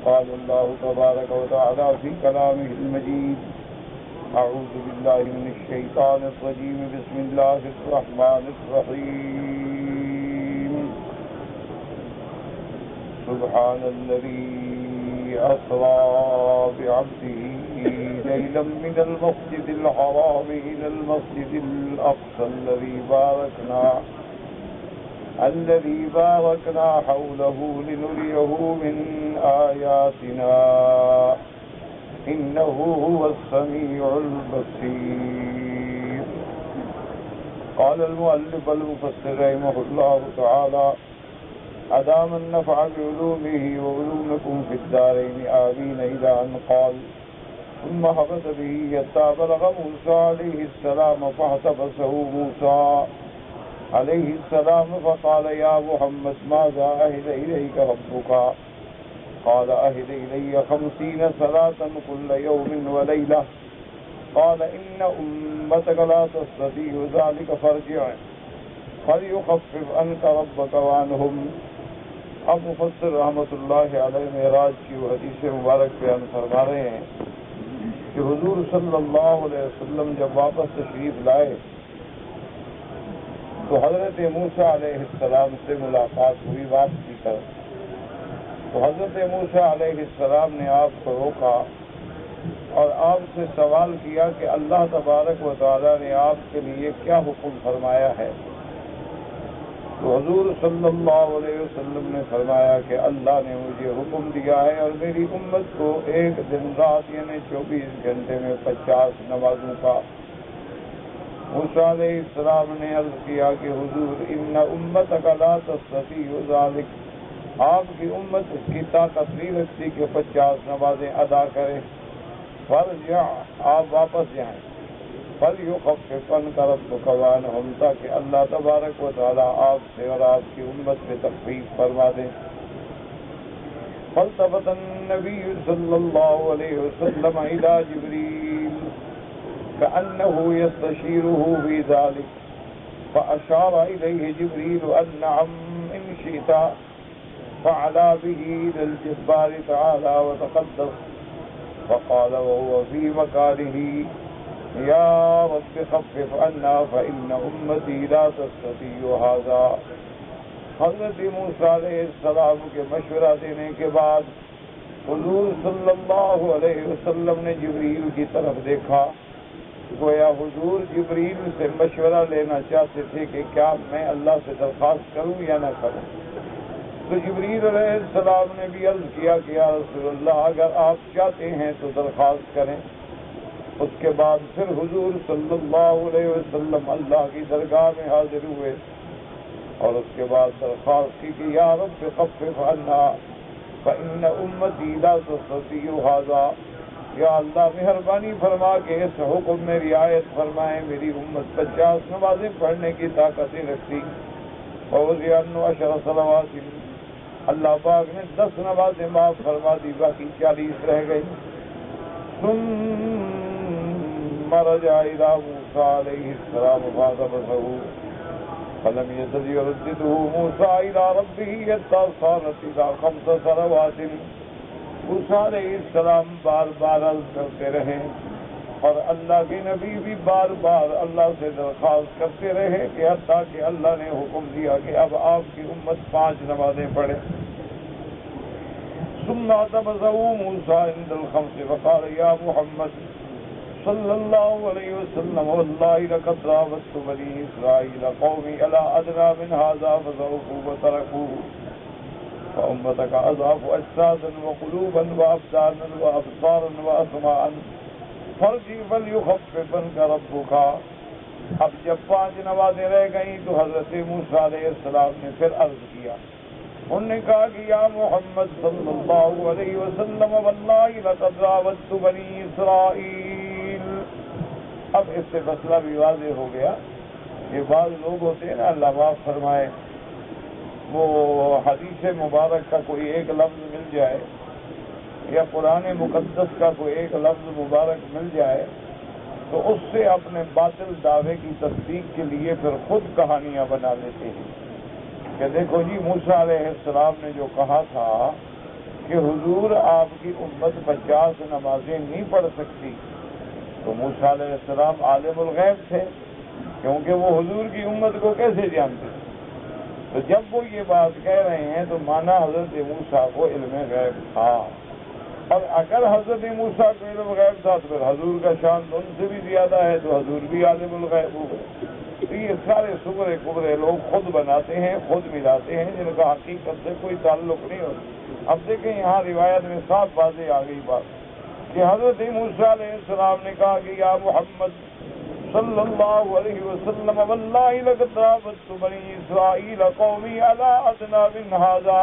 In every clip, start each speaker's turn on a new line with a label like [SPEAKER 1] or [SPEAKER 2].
[SPEAKER 1] قال الله تبارك وتعالى في كلامه المجيد أعوذ بالله من الشيطان الرجيم بسم الله الرحمن الرحيم سبحان الذي أسرى بعبده ليلا من المسجد الحرام إلى المسجد الأقصى الذي باركنا حوله لنريه من آياتنا إنه هو السميع البصير. قال المؤلف المفسر رحمه الله تعالى أدام النفع بعلومه وعلومكم في الدارين آمين إلى أن قال ثم هبط به حتى بلغ موسى عليه السلام فاحتبسه موسى عليه السلام فقال يا محمد ماذا أهد إليك ربك؟ قال أهد إلي 50 صلاة كل يوم وليلة. قال إن أمتك لا تستطيع ذلك فارجع فليخفف عنك ربك وعنهم. اب مفسر رحمۃ اللہ علیہ معراج کی وہ حدیث مبارک بیان فرما رہے ہیں کہ حضور صلی اللہ علیہ وسلم جب واپس تشریف لائے تو حضرت موسیٰ علیہ السلام سے ملاقات ہوئی واپسی کر. تو حضرت موسیٰ علیہ السلام نے آپ کو روکا اور آپ سے سوال کیا کہ اللہ تبارک و تعالیٰ نے آپ کے لیے کیا حکم فرمایا ہے. تو حضور صلی اللہ علیہ وسلم نے فرمایا کہ اللہ نے مجھے حکم دیا ہے اور میری امت کو ایک دن رات یعنی 24 گھنٹے میں 50 نمازوں کا. موسیٰ علیہ السلام نے عرض کیا کہ حضور ان امتک لا تستطیع ذلک، آپ کی امت اس کی طاقت نہیں رکھتی کہ 50 نمازیں ادا کرے. فرجع، آپ واپس جائیں. فلیخفف عنک ربک وعنہم، تاکہ اللہ تبارک و تعالیٰ آپ سے اور آپ کی امت میں تخفیف فرما دیں. فالتفت النبی صلی اللہ علیہ وسلم الی جبریل كأنه يستشيره في ذلك فأشار إليه جبريل أن نعم إن شئت فعلى به إلى الجبار تعالى وتقدس. فقال وهو في مكانه يا رب خفف عنا فإن أمتي لا تستطيع هذا. حضرت موسیٰ علیہ السلام کے مشورہ دینے کے بعد حضور صلی اللہ علیہ وسلم نے جبریل کی طرف دیکھا. گویا حضور جبریل سے مشورہ لینا چاہتے تھے کہ کیا میں اللہ سے درخواست کروں یا نہ کروں. تو جبریل علیہ السلام نے بھی عرض کیا کہ یا رسول اللہ اگر آپ چاہتے ہیں تو درخواست کریں. اس کے بعد پھر حضور صلی اللہ علیہ وسلم اللہ کی درگاہ میں حاضر ہوئے اور اس کے بعد درخواست کی کہ یا رب خفف عنا فإن أمتي لا تستطيع هذا. یا اللہ مہربانی فرما کے اس حکم میں رعایت فرمائیں، میری امت 50 نمازیں پڑھنے کی طاقت نہیں رکھتی. ووضع عنہ 10 صلوات، اللہ پاک نے 10 نمازیں معاف فرما دی، باقی 40 رہ گئی. ثم رجع الى موسى عليه السلام فاحتبسه فلم يزل يردده موسى الى ربه حتى صارت الى 5 صلوات. موسیٰ علیہ السلام بار بار عرض کرتے رہے اور اللہ کے نبی بھی بار بار اللہ سے درخواست کرتے رہے کہ حتیٰ کہ اللہ نے حکم دیا کہ اب آپ کی امت 5 نمازیں پڑھے. ثم اعتبزه موسیٰ عند الخمس فقال یا محمد صلی اللہ علیہ وسلم واللہ لقد راودت بنی اسرائیل قومی الی ادنی من هذا فضعفوا وتركوه فأمتك أضعف أجسادا وقلوبا وأبدانا وأبصارا وأسماعا فارجع فليخفف عنك ربك. اب جب 5 نمازیں رہ گئیں تو حضرت موسیٰ علیہ السلام نے پھر عرض کیا. انہوں نے کہا کہ یا محمد صلی اللہ علیہ وسلم واللہ لقد راودت بنی اسرائیل. اب اس سے مسئلہ بھی واضح ہو گیا. یہ بعض لوگ ہوتے ہیں نا، اللہ معاف فرمائے، وہ حدیث مبارک کا کوئی ایک لفظ مل جائے یا قرآن مقدس کا کوئی ایک لفظ مبارک مل جائے تو اس سے اپنے باطل دعوے کی تصدیق کے لیے پھر خود کہانیاں بنا لیتے ہیں کہ دیکھو جی موسیٰ علیہ السلام نے جو کہا تھا کہ حضور آپ کی امت 50 نمازیں نہیں پڑھ سکتی، تو موسیٰ علیہ السلام عالم الغیب تھے، کیونکہ وہ حضور کی امت کو کیسے جانتے تھے؟ تو جب وہ یہ بات کہہ رہے ہیں تو مانا حضرت موسیٰ کو علم غیب تھا، اور اگر حضرت موسیٰ کو علم غیب تھا تو پھر حضور کا شان ان سے بھی زیادہ ہے، تو حضور بھی عالم الغیب ہو گئے۔ تو یہ سارے سبرے کبرے لوگ خود بناتے ہیں، خود ملاتے ہیں، جن کا حقیقت سے کوئی تعلق نہیں ہوتا۔ اب دیکھیں یہاں روایت میں صاف واضح آ گئی بات کہ حضرت موسیٰ علیہ السلام نے کہا کہ یا محمد صلی اللہ علیہ وسلم واللہ لقد راودت بنی اسرائیل قومی علی ادنی من ھذا،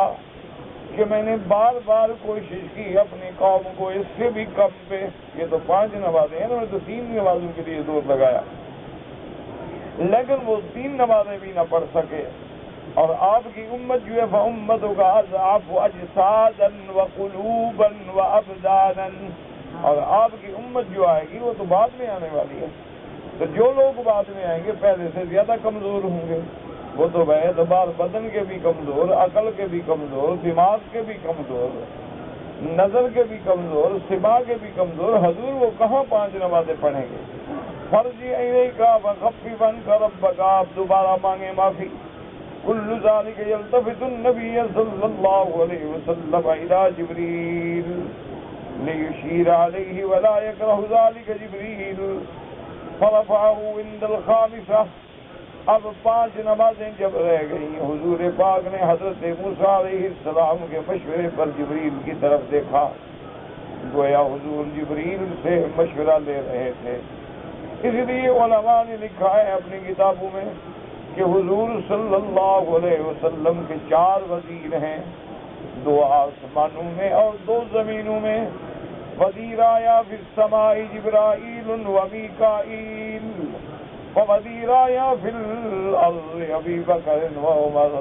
[SPEAKER 1] کہ میں نے بار بار کوشش کی اپنی قوم کو اس سے بھی کم پہ، یہ تو 5 نمازیں ہیں، انہوں نے تو 3 نمازوں کے لیے زور لگایا، لیکن وہ 3 نمازیں بھی نہ پڑھ سکے۔ اور آپ کی امت جو ہے فَأُمَّتُكَ أَضْعَفُ أَجْسَادًا وَقُلُوبًا وَأَبْدَانًا، اور آپ کی امت جو آئے گی وہ تو بعد میں آنے والی ہے، تو جو لوگ بعد میں آئیں گے پہلے سے زیادہ کمزور ہوں گے، وہ تو بے اعتبار بدن کے بھی کمزور، عقل کے بھی کمزور، دماغ کے بھی کمزور، نظر کے بھی کمزور، سماع کے بھی کمزور، حضور وہ کہاں 5 نمازیں پڑھیں گے؟ فرجی الیکا فخفف عنک ربک، آپ دوبارہ مانگیں معافی۔ کل ذلک یلتفت النبی صلی اللہ علیہ وسلم الی جبریل لیشیر علیہ ولا یکرہ ذلک جبریل فرفعہ عند الخامسہ۔ اب 5 نمازیں جب رہ گئیں، حضور پاک نے حضرت موسیٰ علیہ السلام کے مشورے پر جبریل کی طرف دیکھا، گویا حضور جبریل سے مشورہ لے رہے تھے۔ اس لیے علماء نے لکھا ہے اپنی کتابوں میں کہ حضور صلی اللہ علیہ وسلم کے 4 وزیر ہیں، 2 آسمانوں میں اور 2 زمینوں میں۔ وزیرایا فی السماء جبرائیل و میکائیل ووزیرایا فی الارض ابی بکر و عمر۔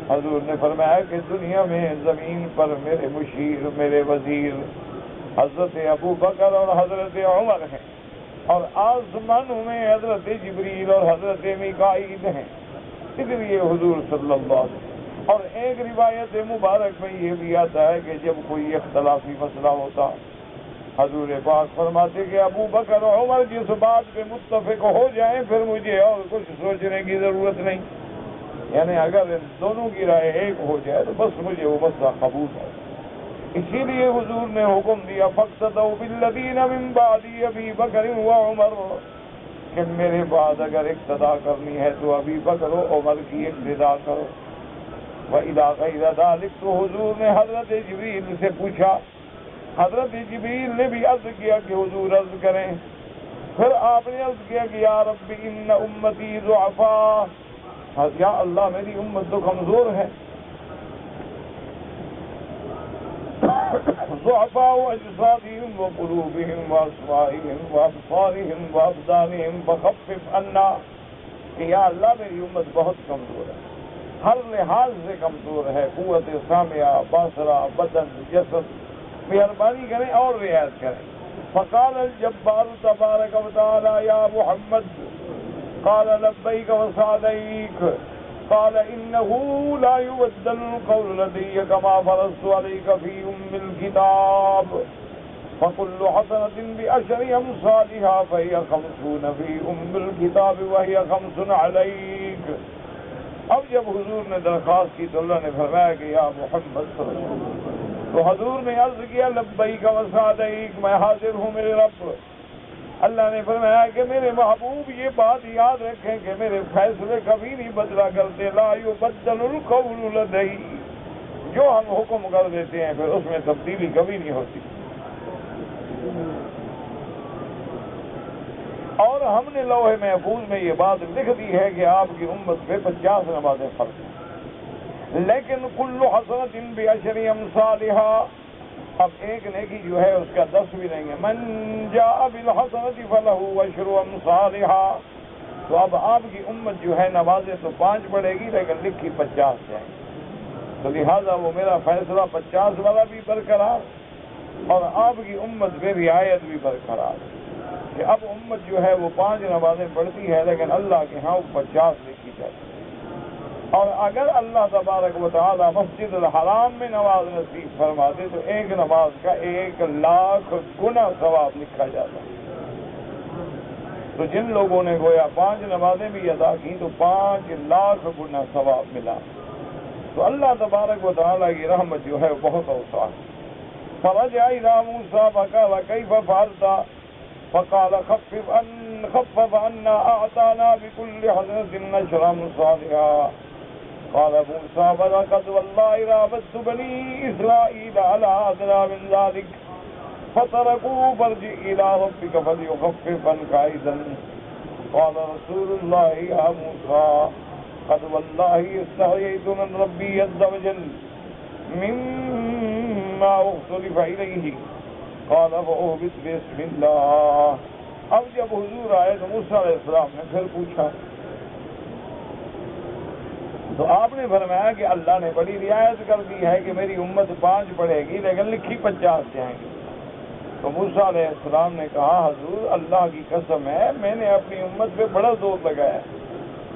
[SPEAKER 1] حضور نے فرمایا کہ دنیا میں زمین پر میرے مشیر، میرے وزیر حضرت ابو بکر اور حضرت عمر ہیں، اور آسمانوں میں حضرت جبریل اور حضرت میکائیل ہیں۔ اس لیے حضور صلی اللہ علیہ وسلم، اور ایک روایت مبارک میں یہ بھی آتا ہے کہ جب کوئی اختلافی مسئلہ ہوتا، حضور پاک فرماتے کہ ابو بکر اور عمر جس بات پہ متفق ہو جائیں پھر مجھے اور کچھ سوچنے کی ضرورت نہیں، یعنی اگر ان دونوں کی رائے ایک ہو جائے تو بس مجھے وہ مسئلہ قبول ہے۔ اسی لیے حضور نے حکم دیا فاقتدوا بالذین من بعد ابی بکر و عمر، کہ میرے بعد اگر اقتدا کرنی ہے تو ابی بکر و عمر کی اقتدا کرو۔ وَإِذَا غَيْرَ ذَلِكَ، تو حضور نے حضرت جبریل سے پوچھا، حضرت جبریل نے بھی عرض کیا کہ حضور عرض کریں، پھر آپ نے عرض کیا کہ یا رب ان امتی ضعفاء، یا اللہ میری امت تو کمزور ہے، ضعفاء اجسادهم وقلوبهم واسماعهم وابصارهم وابدانهم فخفف عنا، کہ یا اللہ میری امت بہت کمزور ہے، ہر لحاظ سے کمزور ہے، قوت سامعہ، باصرہ، بدن، جسد، مہربانی کریں اور رعایت کریں۔ فقال الجبار تبارک وتعالی یا محمد، قال لبیک وسعدیک، قال انه لا يبدل القول لدي كما فرضت عليك في الكتاب، فكل حسنة بعشر أمثالها فهي 50 في الكتاب وهي 5 عليك۔ اب جب حضور نے درخواست کی تو اللہ نے فرمایا کہ یا محمد صلی اللہ علیہ وسلم، تو حضور نے عرض کیا لبیک وسعدیک، میں حاضر ہوں میرے رب۔ اللہ نے فرمایا کہ میرے محبوب یہ بات یاد رکھیں کہ میرے فیصلے کبھی نہیں بدلا کرتے، لا یبدل القول لدی، جو ہم حکم کر دیتے ہیں پھر اس میں تبدیلی کبھی نہیں ہوتی۔ اور ہم نے لوح محفوظ میں یہ بات لکھ دی ہے کہ آپ کی امت پہ 50 نمازیں فرض ہیں، لیکن کل حسنۃ بعشر امثالها، اب ایک نیکی جو ہے اس کا 10 بھی نہیں ہے، من جاء بالحسنۃ فلہ عشر امثالها، تو اب آپ کی امت جو ہے نمازیں تو 5 پڑھے گی لیکن لکھی 50 جائیں، تو لہذا وہ میرا فیصلہ 50 والا بھی برقرار اور آپ کی امت پہ رعایت بھی برقرار، کہ اب امت جو ہے وہ 5 نمازیں پڑھتی ہے لیکن اللہ کے ہاں 50 لکھی جاتی ہے۔ اور اگر اللہ تبارک و تعالی مسجد الحرام میں نماز نصیب فرماتے تو ایک نماز کا 1,00,000 گنا ثواب لکھا جاتا. تو جن لوگوں نے گویا 5 نمازیں بھی ادا کی تو 5,00,000 گنا ثواب ملا. تو اللہ تبارک و تعالی کی رحمت جو ہے بہت اوسع. فرجع إلى موسى فقال كيف فعلت فقال خفف عنا أعطانا بكل حسنة عشرا صالحا. قال موسى فلقد والله راودت بني إسرائيل على أدنى من ذلك فتركوا فارجع إلى ربك فليخفف عنك أيضا. قال رسول الله يا موسى قد والله استحييت من ربي عز وجل مما اختلف إليه. قال فأهبط بسم الله. اب جب حضور آئے تو موسیٰ علیہ السلام نے پھر پوچھا تو آپ نے فرمایا کہ اللہ نے بڑی رعایت کر دی ہے کہ میری امت 5 پڑھے گی لیکن لکھی 50 جائیں گی. تو موسیٰ علیہ السلام نے کہا حضور اللہ کی قسم ہے میں نے اپنی امت پہ بڑا زور لگایا.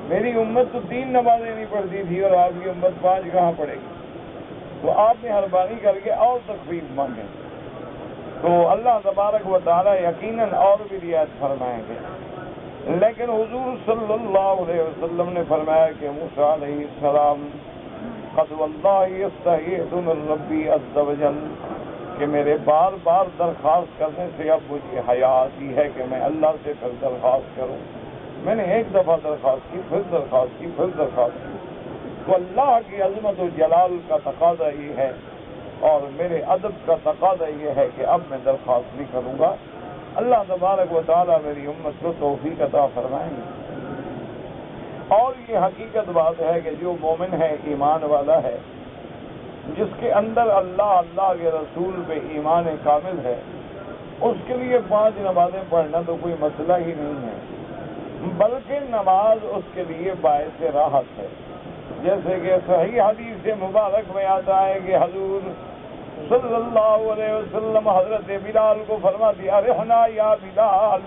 [SPEAKER 1] میری امت تو 3 نمازیں نہیں پڑھتی تھی اور آپ کی امت 5 کہاں پڑھے گی. تو آپ نے مہربانی کر کے اور تخفیف مانگے. تو اللہ تبارک و تعالی یقیناً اور بھی رعایت فرمائیں گے. لیکن حضور صلی اللہ علیہ وسلم نے فرمایا کہ موسیٰ علیہ السلام قد واللہ استحییت من ربی عز وجل کہ میرے بار بار درخواست کرنے سے اب مجھے حیا آتی ہے کہ میں اللہ سے پھر درخواست کروں. میں نے ایک دفعہ درخواست کی پھر درخواست کی پھر درخواست کی. تو اللہ کی عظمت و جلال کا تقاضا یہ ہے اور میرے ادب کا تقاضا یہ ہے کہ اب میں درخواست نہیں کروں گا. اللہ تبارک و تعالیٰ میری امت کو توفیق عطا فرمائیں گے. اور یہ حقیقت بات ہے کہ جو مومن ہے ایمان والا ہے جس کے اندر اللہ کے رسول پہ ایمان کامل ہے اس کے لیے 5 نمازیں پڑھنا تو کوئی مسئلہ ہی نہیں ہے بلکہ نماز اس کے لیے باعث راحت ہے. جیسے کہ صحیح حدیث مبارک میں آتا ہے کہ حضور صلی اللہ علیہ وسلم حضرت بلال کو فرما دیا ارحنا یا بلال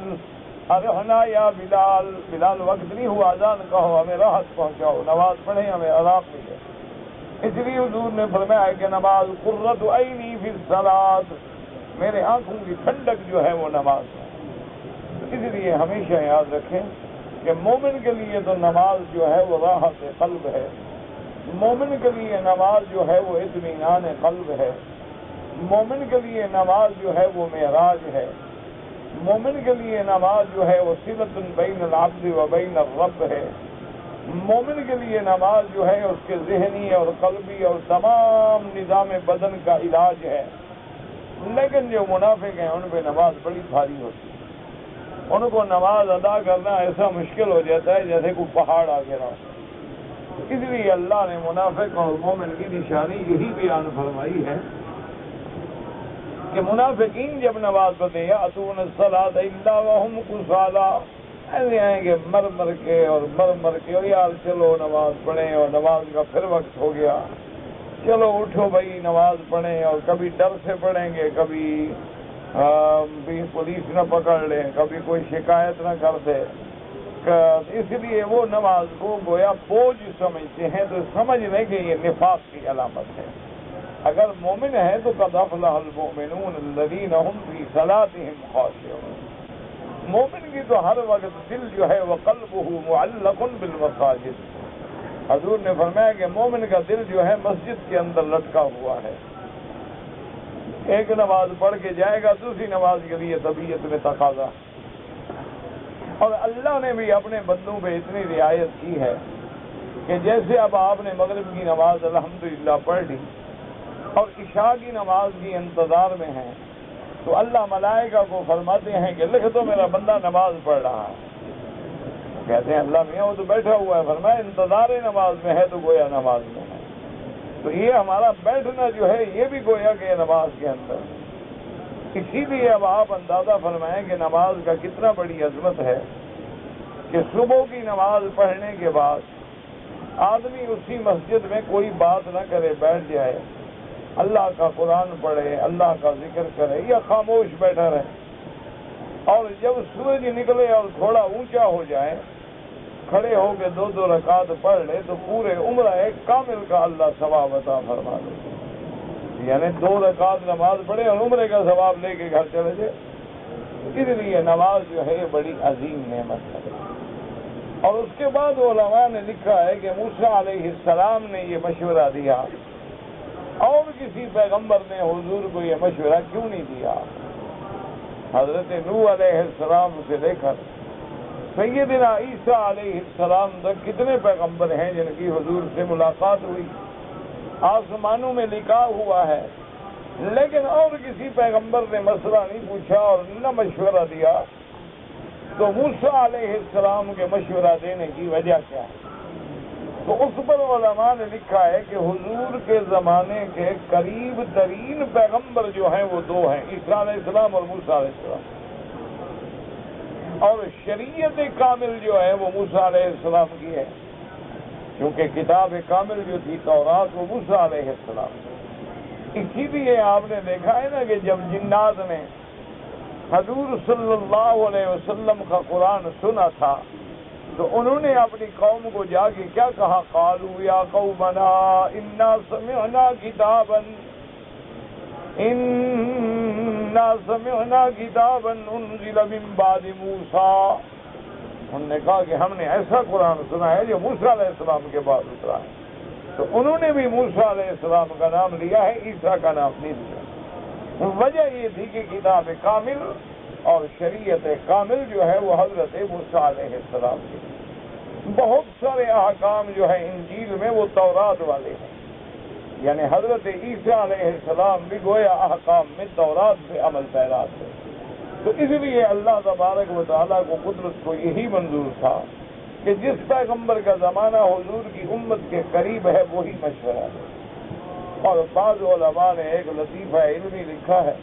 [SPEAKER 1] ارحنا یا بلال. بلال وقت نہیں ہوا اذان کہو ہمیں راحت پہنچاؤ نماز پڑھیں ہمیں آرام ملے. اس لیے حضور نے فرمایا کہ نماز قرۃ عینی فی الصلاۃ میرے آنکھوں کی ٹھنڈک جو ہے وہ نماز ہے. اس لیے ہمیشہ یاد رکھیں کہ مومن کے لیے تو نماز جو ہے وہ راحت قلب ہے. مومن کے لیے نماز جو ہے وہ اطمینان قلب ہے. مومن کے لیے نماز جو ہے وہ معراج ہے. مومن کے لیے نماز جو ہے وہ صلۃ بین العبد و بین الرب ہے. مومن کے لیے نماز جو ہے اس کے ذہنی اور قلبی اور تمام نظام بدن کا علاج ہے. لیکن جو منافق ہیں ان پہ نماز بڑی بھاری ہوتی ہے. ان کو نماز ادا کرنا ایسا مشکل ہو جاتا ہے جیسے کوئی پہاڑ آ گیا. اس لیے اللہ نے منافق اور مومن کی نشانی یہی بیان فرمائی ہے کہ منافقین جب نماز پڑھتے ہیں اتون الصلاۃ الا وهم کسالى ایسے آئیں گے مر کے اور یار چلو نماز پڑھیں اور نماز کا پھر وقت ہو گیا چلو اٹھو بھائی نماز پڑھیں اور کبھی ڈر سے پڑھیں گے کبھی پولیس نہ پکڑ لیں کبھی کوئی شکایت نہ کر دے. اس لیے وہ نماز کو گویا بوجھ سمجھتے ہیں. تو سمجھ لیں کہ یہ نفاق کی علامت ہے. اگر مومن ہے تو قد افلح المؤمنون الذین هم فی صلاتهم خاشعون. مومن کی تو ہر وقت دل جو ہے وہ قلبه معلق بالمساجد. حضور نے فرمایا کہ مومن کا دل جو ہے مسجد کے اندر لٹکا ہوا ہے. ایک نماز پڑھ کے جائے گا دوسری نماز کے لیے طبیعت میں تقاضا. اور اللہ نے بھی اپنے بندوں پہ اتنی رعایت کی ہے کہ جیسے اب آپ نے مغرب کی نماز الحمدللہ پڑھ لی اور عشاء کی نماز کی انتظار میں ہیں تو اللہ ملائکہ کو فرماتے ہیں کہ لکھ دو میرا بندہ نماز پڑھ رہا ہے. کہتے ہیں اللہ میاں وہ تو بیٹھا ہوا ہے. فرمایا انتظار نماز میں ہے تو گویا نماز میں ہے. تو یہ ہمارا بیٹھنا جو ہے یہ بھی گویا کہ نماز کے اندر. اسی لیے اب آپ اندازہ فرمائیں کہ نماز کا کتنا بڑی عظمت ہے کہ صبح کی نماز پڑھنے کے بعد آدمی اسی مسجد میں کوئی بات نہ کرے بیٹھ جائے اللہ کا قرآن پڑھے اللہ کا ذکر کرے یا خاموش بیٹھا رہے. اور جب سورج نکلے اور تھوڑا اونچا ہو جائے کھڑے ہو کے 2 رکعت پڑھ لے تو پورے عمرہ ایک کامل کا اللہ ثواب عطا فرما دے. یعنی 2 رکعت نماز پڑھے اور عمرے کا ثواب لے کے گھر چلے جائے. اس لیے نماز جو ہے بڑی عظیم نعمت ہے. اور اس کے بعد علماء نے لکھا ہے کہ موسیٰ علیہ السلام نے یہ مشورہ دیا، اور کسی پیغمبر نے حضور کو یہ مشورہ کیوں نہیں دیا؟ حضرت نوح علیہ السلام سے لے کر سیدنا عیسیٰ علیہ السلام تک کتنے پیغمبر ہیں جن کی حضور سے ملاقات ہوئی، آسمانوں میں لکھا ہوا ہے، لیکن اور کسی پیغمبر نے مسئلہ نہیں پوچھا اور نہ مشورہ دیا. تو موسیٰ علیہ السلام کے مشورہ دینے کی وجہ کیا ہے؟ تو اس پر علماء نے لکھا ہے کہ حضور کے زمانے کے قریب ترین پیغمبر جو ہیں وہ 2 ہیں، عیسیٰ علیہ السلام اور موسیٰ علیہ السلام. اور شریعت کامل جو ہے وہ موسیٰ علیہ السلام کی ہے، کیونکہ کتاب کامل جو تھی تورات وہ موسیٰ علیہ السلام. اسی لیے آپ نے دیکھا ہے نا کہ جب جنات نے حضور صلی اللہ علیہ وسلم کا قرآن سنا تھا تو انہوں نے اپنی قوم کو جا کے کیا کہا؟ قالوا یا قومنا انا سمعنا کتابا انزل من بعد موسیٰ. انہوں نے کہا کہ ہم نے ایسا قرآن سنا ہے جو موسیٰ علیہ السلام کے بعد اترا ہے. تو انہوں نے بھی موسیٰ علیہ السلام کا نام لیا ہے، عیسیٰ کا نام نہیں لیا. وجہ یہ تھی کہ کتاب کامل اور شریعت کامل جو ہے وہ حضرت موسیٰ علیہ السلام کی. بہت سارے احکام جو ہیں انجیل میں وہ تورات والے ہیں، یعنی حضرت عیسیٰ علیہ السلام بھی گویا احکام میں تورات سے عمل پیرا تھے. تو اس لیے اللہ تبارک و تعالیٰ کو قدرت کو یہی منظور تھا کہ جس پیغمبر کا زمانہ حضور کی امت کے قریب ہے وہی مشورہ ہے. اور بعض علماء نے ایک لطیفہ علمی لکھا ہے،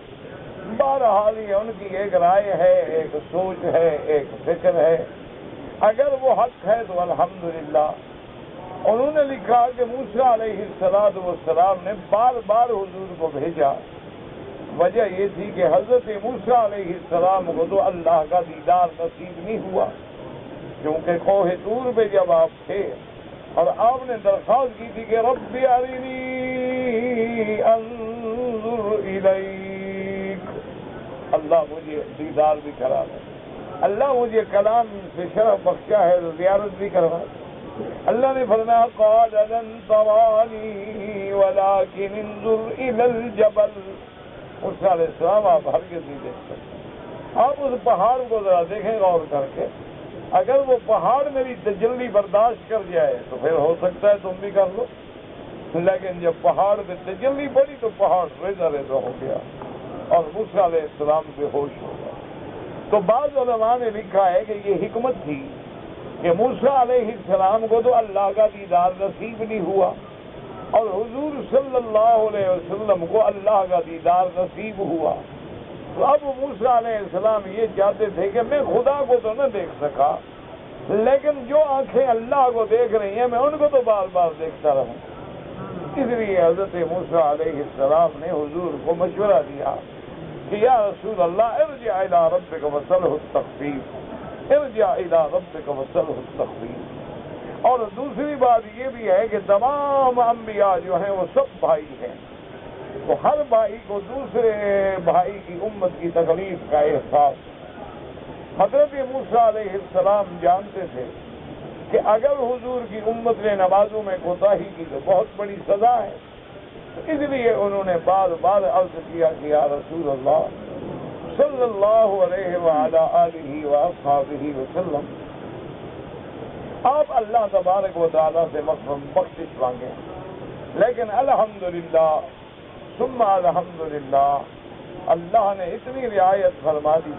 [SPEAKER 1] بہرحال یہ ان کی ایک رائے ہے، ایک سوچ ہے، ایک فکر ہے، اگر وہ حق ہے تو الحمدللہ. انہوں نے لکھا کہ موسیٰ علیہ السلام نے بار بار حضور کو بھیجا. وجہ یہ تھی کہ حضرت موسیٰ علیہ السلام کو تو اللہ کا دیدار نصیب نہیں ہوا، کیونکہ کوہ طور پہ جب آپ تھے اور آپ نے درخواست کی تھی کہ رب ارنی انظر الیک، اللہ مجھے دیدار بھی کرا دے، اللہ مجھے کلام سے شرف بخشا ہے تو زیارت بھی کروا. اللہ نے فرمایا قال لن ترانی ولکن انظر الی الجبل. موسیٰ علیہ السلام آپ ہرگز نہیں دیکھ سکتے، آپ اس پہاڑ کو ذرا دیکھیں غور کر کے، اگر وہ پہاڑ میری تجلی برداشت کر جائے تو پھر ہو سکتا ہے تم بھی کر لو. لیکن جب پہاڑ پہ تجلی پڑی تو پہاڑ ریزہ ریزہ ہو گیا اور موسیٰ علیہ السلام بے ہوش ہو گیا. تو بعض علماء نے لکھا ہے کہ یہ حکمت تھی کہ موسیٰ علیہ السلام کو تو اللہ کا دیدار نصیب نہیں ہوا اور حضور صلی اللہ علیہ وسلم کو اللہ کا دیدار نصیب ہوا. تو اب موسیٰ علیہ السلام یہ چاہتے تھے کہ میں خدا کو تو نہ دیکھ سکا، لیکن جو آنکھیں اللہ کو دیکھ رہی ہیں میں ان کو تو بار بار دیکھتا رہوں. اس لیے حضرت موسیٰ علیہ السلام نے حضور کو مشورہ دیا کہ یا رسول اللہ ارجع الی ربک واسألہ التخفیف، ارجع الی ربک واسألہ التخفیف. اور دوسری بات یہ بھی ہے کہ تمام انبیاء جو ہیں وہ سب بھائی ہیں، تو ہر بھائی کو دوسرے بھائی کی امت کی تکلیف کا احساس. حضرت موسیٰ علیہ السلام جانتے تھے کہ اگر حضور کی امت نے نمازوں میں کوتاہی کی تو بہت بڑی سزا ہے. اس لیے انہوں نے بار بار عرض کیا کہ یا رسول اللہ صلی اللہ علیہ وعلی آلہ واصحابہ وسلم آپ اللہ تبارک و تعالیٰ سے بخشش مانگیں. لیکن الحمدللہ ثم الحمدللہ اللہ نے اتنی رعایت فرما دی،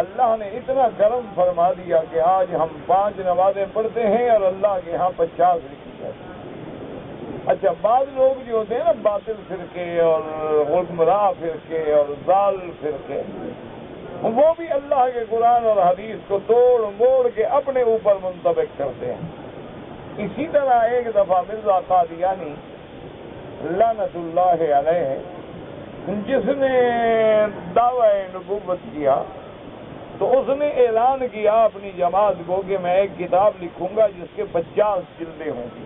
[SPEAKER 1] اللہ نے اتنا کرم فرما دیا کہ آج ہم 5 نمازیں پڑھتے ہیں اور اللہ کے ہاں 50 لکھی جاتی. اچھا بعض لوگ جو ہوتے ہیں نا باطل فرقے اور گمراہ فرقے اور ضال فرقے، وہ بھی اللہ کے قرآن اور حدیث کو توڑ موڑ کے اپنے اوپر منطبق کرتے ہیں. اسی طرح ایک دفعہ مرزا قادیانی لعنت اللہ علیہ، جس نے دعوی نبوت کیا، تو اس نے اعلان کیا اپنی جماعت کو کہ میں ایک کتاب لکھوں گا جس کے 50 جلدیں ہوں گی،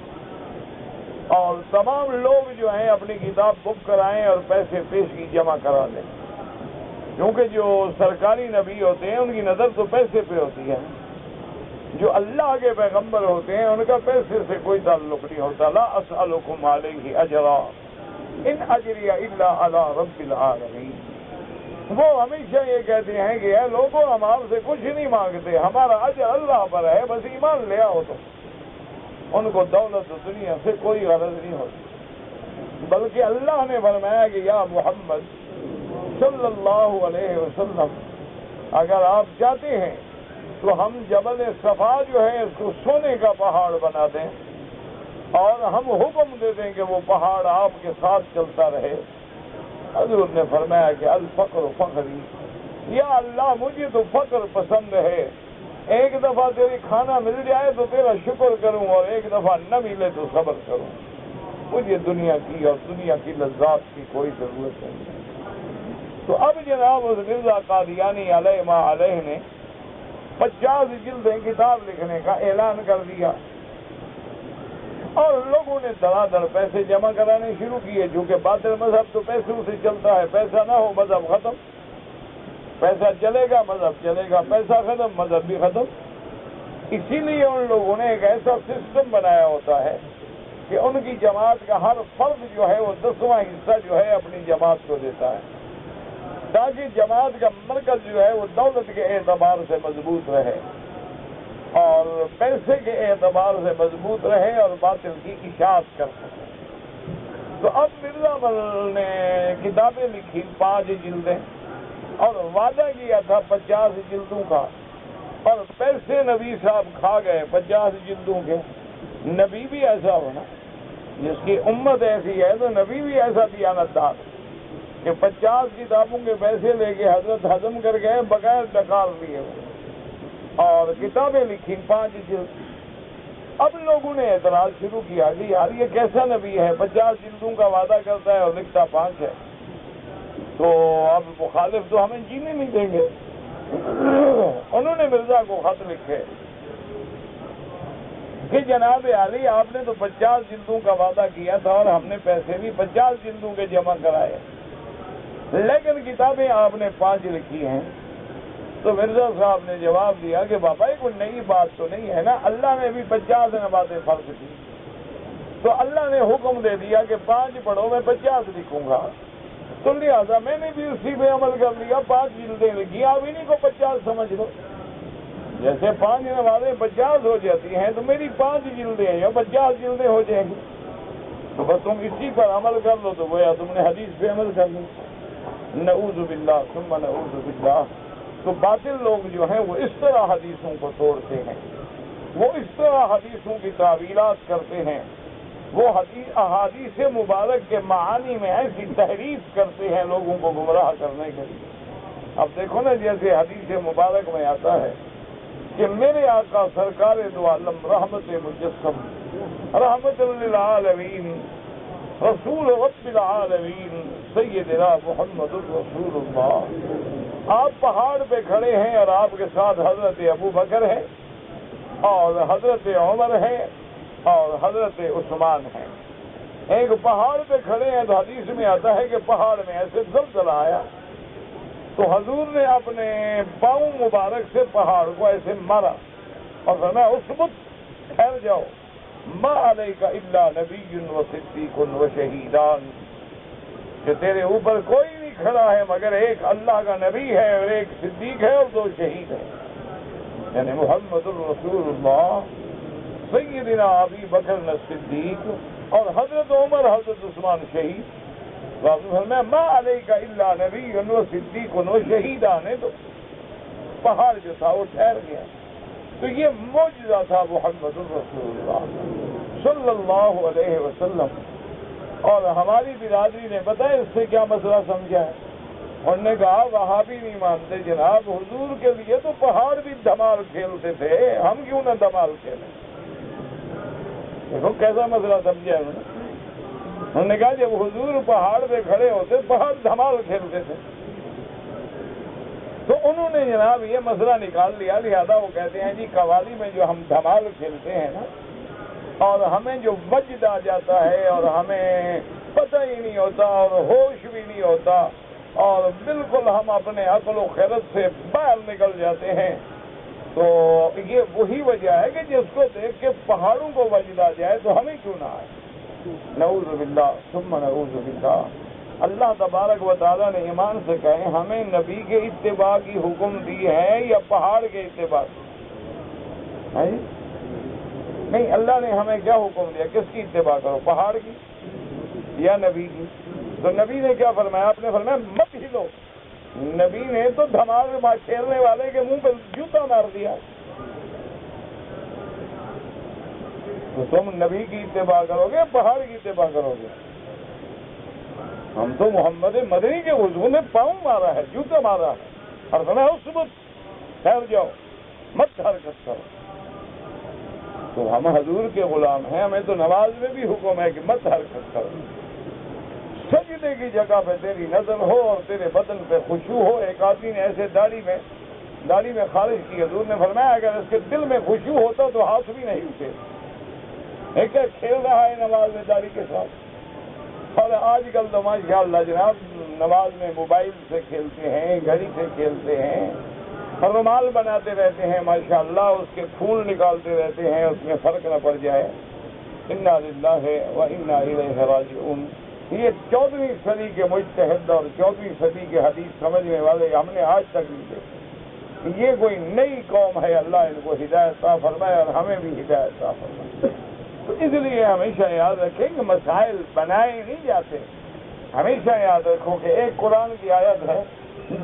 [SPEAKER 1] اور تمام لوگ جو ہیں اپنی کتاب بک کرائیں اور پیسے پیشگی جمع کرا لیں، کیونکہ جو سرکاری نبی ہوتے ہیں ان کی نظر تو پیسے پہ ہوتی ہے، جو اللہ کے پیغمبر ہوتے ہیں ان کا پیسے سے کوئی تعلق نہیں ہوتا۔ لا اسألکم علیہ اجرا ان اجری الا علی رب العالمین۔ وہ ہمیشہ یہ کہتے ہیں کہ اے لوگوں، ہم آپ سے کچھ نہیں مانگتے، ہمارا اجر اللہ پر ہے، بس ایمان لے آؤ۔ تو ان کو دولت و دنیا سے کوئی غرض نہیں ہوتی، بلکہ اللہ نے فرمایا کہ یا محمد صلی اللہ علیہ وسلم، اگر آپ چاہتے ہیں تو ہم جبل صفا جو ہے اس کو سونے کا پہاڑ بنا دیں، اور ہم حکم دے دیں کہ وہ پہاڑ آپ کے ساتھ چلتا رہے۔ حضور نے فرمایا کہ الفقر فخری، یا اللہ مجھے تو فقر پسند ہے، ایک دفعہ تیری کھانا مل جائے تو تیرا شکر کروں، اور ایک دفعہ نہ ملے تو صبر کروں، مجھے دنیا کی اور دنیا کی لذات کی کوئی ضرورت نہیں۔ تو اب جناب اس مرزا قادیانی علیہ ما علیہ نے 50 جلدیں کتاب لکھنے کا اعلان کر دیا، اور لوگوں نے دھڑا دھڑ پیسے جمع کرانے شروع کیے، چونکہ باطل مذہب تو پیسوں سے چلتا ہے، پیسہ نہ ہو مذہب ختم، پیسہ چلے گا مذہب چلے گا، پیسہ ختم مذہب بھی ختم۔ اسی لیے ان لوگوں نے ایک ایسا سسٹم بنایا ہوتا ہے کہ ان کی جماعت کا ہر فرد جو ہے وہ 10واں حصہ جو ہے اپنی جماعت کو دیتا ہے، تاکہ جماعت کا مرکز جو ہے وہ دولت کے اعتبار سے مضبوط رہے اور پیسے کے اعتبار سے مضبوط رہے اور باطل کی اشاعت کر سکے۔ تو اب مرزا مل نے کتابیں لکھی 5 جلدیں، اور وعدہ کیا تھا 50 جلدوں کا، اور پیسے نبی صاحب کھا گئے 50 جلدوں کے۔ نبی بھی ایسا ہونا، جس کی امت ایسی ہے تو نبی بھی ایسا دیانتدار کہ 50 کتابوں کے پیسے لے کے حضرت ہضم کر گئے بغیر ڈکار لیے، اور کتابیں لکھی 5 جلد۔ اب لوگوں نے اعتراض شروع کیا کہ یار یہ کیسا نبی ہے، 50 جلدوں کا وعدہ کرتا ہے اور لکھتا 5 ہے، تو اب مخالف تو ہمیں جینے نہیں دیں گے۔ انہوں نے مرزا کو خط لکھے کہ جناب علی، آپ نے تو 50 جلدوں کا وعدہ کیا تھا اور ہم نے پیسے بھی 50 جلدوں کے جمع کرائے، لیکن کتابیں آپ نے 5 لکھی ہیں۔ تو مرزا صاحب نے جواب دیا کہ بابا یہ کوئی نئی بات تو نہیں ہے نا، اللہ نے بھی 50 نمازیں فرض کی، تو اللہ نے حکم دے دیا کہ 5 پڑھو، میں 50 لکھوں گا، تو لہٰذا میں نے بھی اسی پہ عمل کر لیا، 5 جلدیں لکھی، آپ انہیں کو 50 سمجھ لو۔ جیسے 5 نمازیں 50 ہو جاتی ہیں تو میری 5 جلدیں یا 50 جلدیں ہو جائیں گی، تو بس تم اسی پر عمل کر لو، تو گویا تم نے حدیث پہ عمل کر لو۔ نعوذ باللہ ثم نعوذ باللہ۔ تو باطل لوگ جو ہیں وہ اس طرح حدیثوں کو توڑتے ہیں، وہ اس طرح حدیثوں کی تعویلات کرتے ہیں، وہ احادیث مبارک کے معانی میں ایسی تحریف کرتے ہیں لوگوں کو گمراہ کرنے کے لیے۔ اب دیکھو نا، جیسے حدیث مبارک میں آتا ہے کہ میرے آقا سرکار دو عالم رحمت مجسم رحمت للعالمین رسول رب العالمین سیدنا محمد الرسول اللہ، آپ پہاڑ پہ کھڑے ہیں اور آپ کے ساتھ حضرت ابو بکر ہے اور حضرت عمر ہے اور حضرت عثمان ہے۔ ایک پہاڑ پہ کھڑے ہیں تو حدیث میں آتا ہے کہ پہاڑ میں ایسے زلزلہ آیا تو حضور نے اپنے پاؤں مبارک سے پہاڑ کو ایسے مارا اور فرمایا اثبت، ٹھہر جاؤ، ما علیک الا نبی و صدیق و شہیدان، کہ تیرے اوپر کوئی نہیں کھڑا ہے مگر ایک اللہ کا نبی ہے اور ایک صدیق ہے اور 2 شہید ہیں، یعنی محمد الرسول اللہ سیدنا ابی بکر صدیق اور حضرت عمر حضرت عثمان شہید۔ میں ما علیک الا نبی و صدیق و شہیدان ہے، تو پہاڑ جو تھا وہ ٹھہر گیا۔ تو یہ معجزہ تھا محمد الرسول اللہ صلی اللہ علیہ وسلم۔ اور ہماری برادری نے بتایا اس سے کیا مسئلہ سمجھا ہے، انہوں نے کہا وہابی نہیں مانتے جناب، حضور کے لیے تو پہاڑ بھی دھمال کھیلتے تھے، ہم کیوں نہ دھمال کھیلیں۔ دیکھو کیسا مسئلہ سمجھا ہے انہوں نے کہا جب حضور پہاڑ پہ کھڑے ہوتے پہاڑ دھمال کھیلتے تھے۔ تو انہوں نے جناب یہ مسئلہ نکال لیا، لہذا وہ کہتے ہیں جی قوالی میں جو ہم دھمال کھیلتے ہیں نا، اور ہمیں جو وجد آ جاتا ہے اور ہمیں پتہ ہی نہیں ہوتا اور ہوش بھی نہیں ہوتا اور بالکل ہم اپنے عقل و خیرت سے باہر نکل جاتے ہیں، تو یہ وہی وجہ ہے کہ جس کو دیکھ کے پہاڑوں کو وجد آ جائے تو ہمیں کیوں نہ آئے؟ نعوذ باللہ ثم نعوذ باللہ۔ اللہ تبارک و تعالیٰ نے ایمان سے کہیں ہمیں نبی کے اتباع کی حکم دی ہے یا پہاڑ کے اتباع کی؟ نہیں، اللہ نے ہمیں کیا حکم دیا؟ کس کی اتباع کرو، پہاڑ کی یا نبی کی؟ تو نبی نے کیا فرمایا؟ آپ نے فرمایا مت ہلو۔ نبی نے تو دھمال کھیلنے والے کے منہ پہ جوتا مار دیا۔ تو تم نبی کی اتباع کرو گے پہاڑ کی اتباع کرو گے؟ ہم تو محمد مدنی کے حضور نے پاؤں مارا ہے، جوتا مارا ہے، اور فرمایا اس وقت ٹھہر جاؤ، مت حرکت کرو۔ تو ہم حضور کے غلام ہیں، ہمیں تو نماز میں بھی حکم ہے کہ مت حرکت کرو۔ سجدے کی جگہ پہ تیری نظر ہو اور تیرے بدن پہ خشوع ہو۔ ایک آدمی نے ایسے داڑھی میں خارج کی، حضور نے فرمایا اگر اس کے دل میں خشوع ہوتا تو ہاتھ بھی نہیں اٹھے۔ ایک کھیل رہا ہے نماز میں داڑھی کے ساتھ، اور آج کل تو ماشاء اللہ جناب نماز میں موبائل سے کھیلتے ہیں، گھڑی سے کھیلتے ہیں، اور رومال بناتے رہتے ہیں، ماشاء اللہ اس کے پھول نکالتے رہتے ہیں، اس میں فرق نہ پڑ جائے۔ انا للہ و انا الیہ راجعون۔ یہ 14ویں صدی کے مجتہد اور 14ویں صدی کے حدیث سمجھنے والے ہم نے آج تک نہیں دیکھے۔ یہ کوئی نئی قوم ہے، اللہ ان کو ہدایت عطا فرمائے اور ہمیں بھی ہدایت عطا فرمائے۔ تو اس لیے ہمیشہ یاد رکھیں کہ مسائل بنائے نہیں جاتے۔ ہمیشہ یاد رکھو کہ ایک قرآن کی آیت ہے،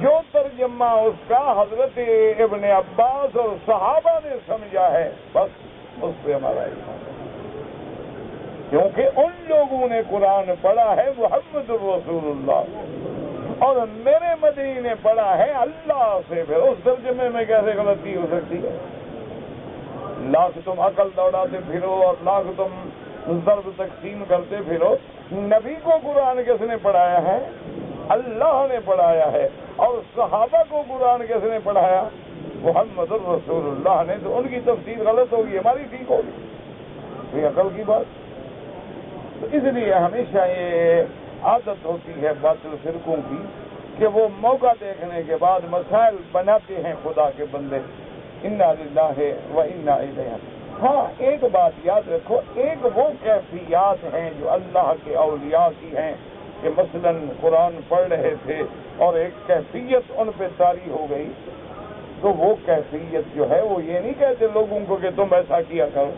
[SPEAKER 1] جو ترجمہ اس کا حضرت ابن عباس اور صحابہ نے سمجھا ہے بس اس پہ ہمارا ایمان ہے، کیونکہ ان لوگوں نے قرآن پڑھا ہے محمد الرسول اللہ، اور میرے مدنی نے پڑھا ہے اللہ سے، پھر اس ترجمے میں کیسے غلطی ہو سکتی ہے؟ لاکھ تم عقل دوڑاتے پھرو اور لاکھ تم ضرب تقسیم کرتے پھرو، نبی کو قرآن کس نے پڑھایا ہے؟ اللہ نے پڑھایا ہے۔ اور صحابہ کو قرآن کس نے پڑھایا؟ محمد الرسول اللہ نے۔ تو ان کی تفسیر غلط ہوگی، ہماری ٹھیک ہوگی، یہ عقل کی بات۔ تو اس لیے ہمیشہ یہ عادت ہوتی ہے باطل فرقوں کی کہ وہ موقع دیکھنے کے بعد مسائل بناتے ہیں خدا کے بندے۔ انا للہ و انا الیہ۔ ہاں ایک بات یاد رکھو، ایک وہ کیفیات ہیں جو اللہ کے اولیاء کی ہیں کہ مثلا قرآن پڑھ رہے تھے اور ایک کیفیت ان پہ طاری ہو گئی، تو وہ کیفیت جو ہے وہ یہ نہیں کہتے لوگوں کو کہ تم ایسا کیا کرو۔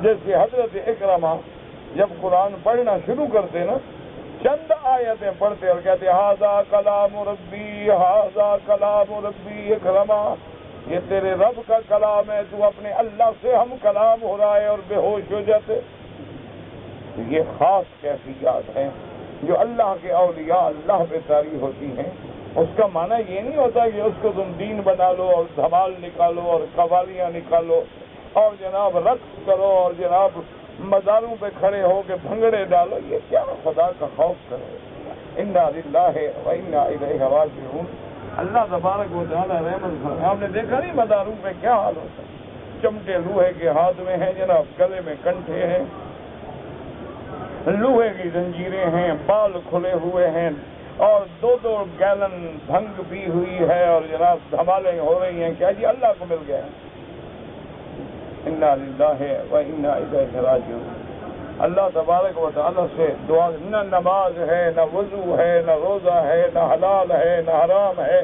[SPEAKER 1] جیسے حضرت اکرمہ جب قرآن پڑھنا شروع کرتے نا، چند آیتیں پڑھتے اور کہتے ھذا کلام ربی ھذا کلام ربی اکرمہ، یہ تیرے رب کا کلام ہے، تو اپنے اللہ سے ہم کلام ہو رہا ہے، اور بے ہوش ہو جاتے۔ یہ خاص کیفیات ہیں جو اللہ کے اولیاء اللہ پہ طاری ہوتی ہیں۔ اس کا معنی یہ نہیں ہوتا کہ اس کو تم دین بنا لو اور دھمال نکالو اور قوالیاں نکالو اور جناب رقص کرو اور جناب مزاروں پہ کھڑے ہو کے بھنگڑے ڈالو۔ یہ کیا خدا کا خوف کرو۔ انا للہ و انا الیہ راجعون۔ اللہ تبارک و تعالی رحمت فرمائے۔ آپ نے دیکھا نہیں مزاروں پہ کیا حال ہوتا ہے؟ چمٹے لوہے کے ہاتھ میں ہیں جناب، گلے میں کنٹھے ہیں، لوہے کی زنجیریں ہیں، بال کھلے ہوئے ہیں، اور 2 گیلن بھنگ پی ہوئی ہے اور جناب دھمالیں ہو رہی ہیں۔ کیا جی اللہ کو مل گیا؟ انا للہ و انا الیہ راجعون۔ اللہ تبارک و تعالیٰ سے دعا، نہ نماز ہے، نہ وضو ہے، نہ روزہ ہے، نہ حلال ہے، نہ حرام ہے،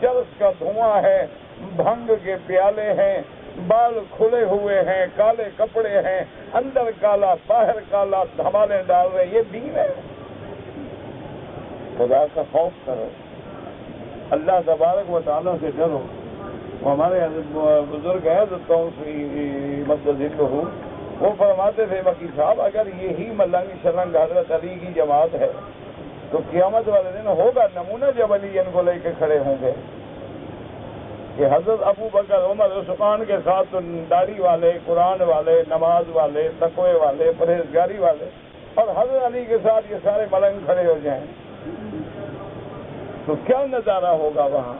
[SPEAKER 1] چرس کا دھواں ہے، بھنگ کے پیالے ہیں، بال کھلے ہوئے ہیں، کالے کپڑے ہیں، اندر کالا باہر کالا، دھمالے ڈال رہے، یہ دین ہے؟ خدا کا خوف کرو، اللہ تبارک و تعالیٰ سے ڈرو۔ ہمارے بزرگ ہیں مدد ذکرہ، وہ فرماتے تھے وکیل صاحب اگر یہی ملنگ شرنگ حضرت علی کی جماعت ہے تو قیامت والے دن ہوگا نمونہ جب علی ان کو لے کے کھڑے ہوں گے کہ حضرت ابو بکر عمر عثمان کے ساتھ تو داڑھی والے، قرآن والے، نماز والے، تقوی والے، پرہیزگاری والے، اور حضرت علی کے ساتھ یہ سارے ملنگ کھڑے ہو جائیں۔ تو کیا نظارہ ہوگا وہاں.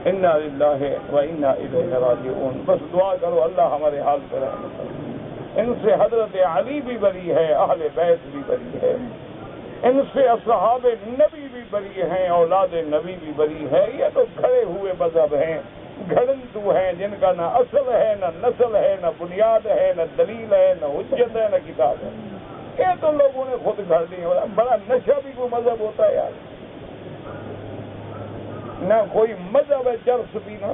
[SPEAKER 1] انا للہ و انا الیہ راجعون. بس دعا کرو اللہ ہمارے حال پہ رحم کرے. ان سے حضرت علی بھی بری ہے، اہل بیت بھی بری ہے، ان سے اصحاب نبی بھی بری ہیں، اولاد نبی بھی بری ہے. یہ تو کھڑے ہوئے مذہب ہیں، گھڑنتو ہیں، جن کا نہ اصل ہے، نہ نسل ہے، نہ بنیاد ہے، نہ دلیل ہے، نہ حجت ہے، نہ کتاب ہے. یہ تو لوگوں نے خود گھڑ لی. بڑا نشہ بھی کوئی مذہب ہوتا ہے یار. نہ کوئی مذہب ہے چرس پینا،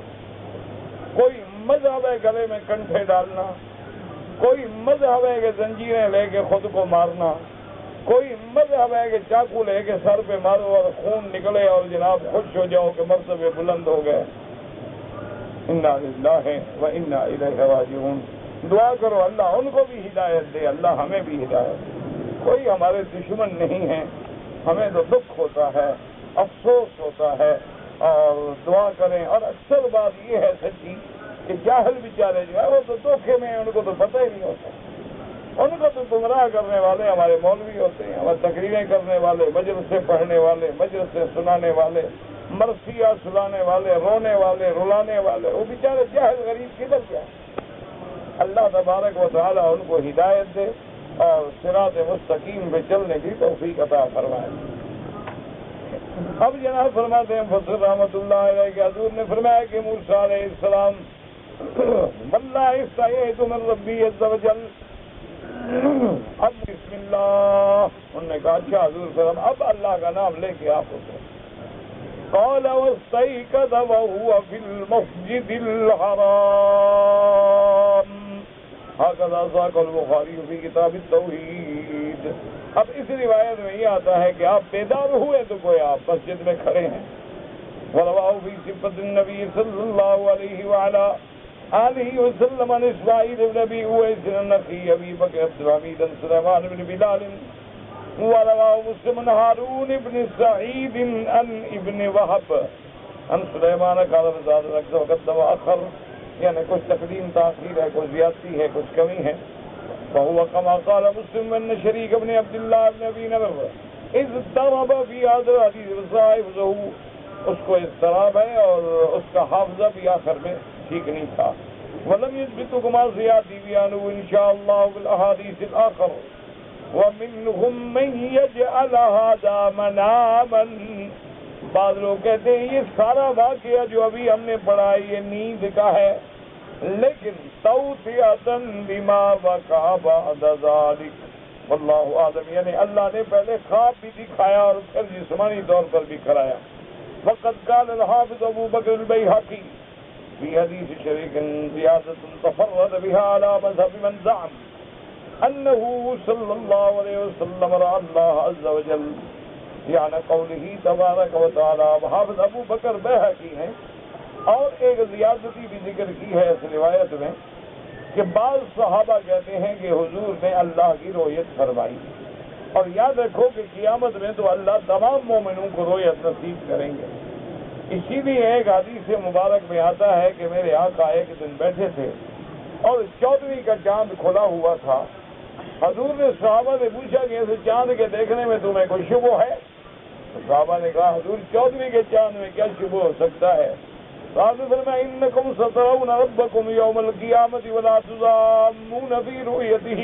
[SPEAKER 1] کوئی مذہب ہے گلے میں کنٹھے ڈالنا، کوئی مذہب ہے کہ زنجیریں لے کے خود کو مارنا، کوئی مذہب ہے کہ چاقو لے کے سر پہ مارو اور خون نکلے اور جناب خوش ہو جاؤ کہ مرتبے بلند ہو گئے. انا للہ و انا الیہ راجعون. دعا کرو اللہ ان کو بھی ہدایت دے، اللہ ہمیں بھی ہدایت دے. کوئی ہمارے دشمن نہیں ہے، ہمیں تو دکھ ہوتا ہے، افسوس ہوتا ہے، اور دعا کریں. اور اکثر بات یہ ہے سچی کہ جاہل بیچارے جو ہے وہ تو دھوکے میں ہیں، ان کو تو پتہ ہی نہیں ہوتا. ان کو تو گمراہ کرنے والے ہمارے مولوی ہوتے ہیں، ہمارے تقریریں کرنے والے، مجلس سے پڑھنے والے، مجلس سے سنانے والے، مرثیہ سنانے والے، رونے والے، رلانے والے. وہ بیچارے جاہل غریب کدھر جائیں. اللہ تبارک و تعالی ان کو ہدایت دے اور صراط مستقیم پہ چلنے کی توفیق عطا فرمائے. اب جناب فرماتے ہیں فضل رحمۃ اللہ علیہ کہ حضور نے فرمایا کہ موسیٰ علیہ السلام واللہ استحییت من ربی عز وجل. اب بسم اللہ انہوں نے کہا اچھا حضور فرمایا اب اللہ کا نام لے کے آپ اترے. قال واستيقظ وهو في المسجد الحرام. هكذا ساق البخاری في کتاب التوحید. اب اس روایت میں یہ آتا ہے کہ آپ بیدار ہوئے تو کوئی آپ مسجد میں کھڑے ہیں. ورواه في صفة النبي صلى الله عليه وعلى آله وسلم عن إسماعيل بن أبي أويس النخعي أبي بكر عبد الحميد بن سليمان بن بلال. ورواه مسلم عن هارون بن سعيد عن ابن وهب عن سليمان قال زاد الاكثر وقدم واخر. یعنی کچھ تقدیم تاخیر ہے، کچھ زیادتی ہے، کچھ کمی ہے. فهو كما قال مسلم بن شريك بن عبد الله بن ابي نمر اذ ضرب في هذا الحديث صاحبه. اس کو اضطراب ہے اور اس کا حافظہ بھی آخر میں ٹھیک نہیں تھا. ولم يثبت كما سياتي بيانه ان شاء الله في الاحاديث الاخر. ومنهم من يجعل هذا مناما. بعض لوگ کہتے ہیں یہ سارا واقعہ جو ابھی ہم نے پڑھا یہ نیند کا ہے، لیکن توطئۃ بما وقع بعد ذلك. واللہ اعلم. یعنی اللہ نے پہلے خواب بھی دکھایا اور پھر جسمانی طور پر بھی کرایا. وقد قال الحافظ ابو بکر البیہقی في حدیث شریک زیادۃ تفرد بها على مذهب من زعم انه صلی اللہ علیہ وسلم رأى اللہ عز وجل. یعنی قوله تبارک و تعالی. حافظ ابو بکر بیہقی ہیں اور ایک زیادتی بھی ذکر کی ہے اس روایت میں کہ بعض صحابہ کہتے ہیں کہ حضور نے اللہ کی رؤیت فرمائی. اور یاد رکھو کہ قیامت میں تو اللہ تمام مومنوں کو رؤیت نصیب کریں گے. اسی لیے ایک حدیث مبارک میں آتا ہے کہ میرے آقا ایک دن بیٹھے تھے اور 14ویں کا چاند کھلا ہوا تھا. حضور نے صحابہ سے پوچھا کہ ایسے چاند کے دیکھنے میں تمہیں کوئی شبہ ہے؟ تو صحابہ نے کہا حضور 14ویں کے چاند میں کیا شبہ ہو سکتا ہے؟ صحابہ نے فرمایا انکم سترون ربکم یوم القیامت ولا تضامون فی رؤیتہ.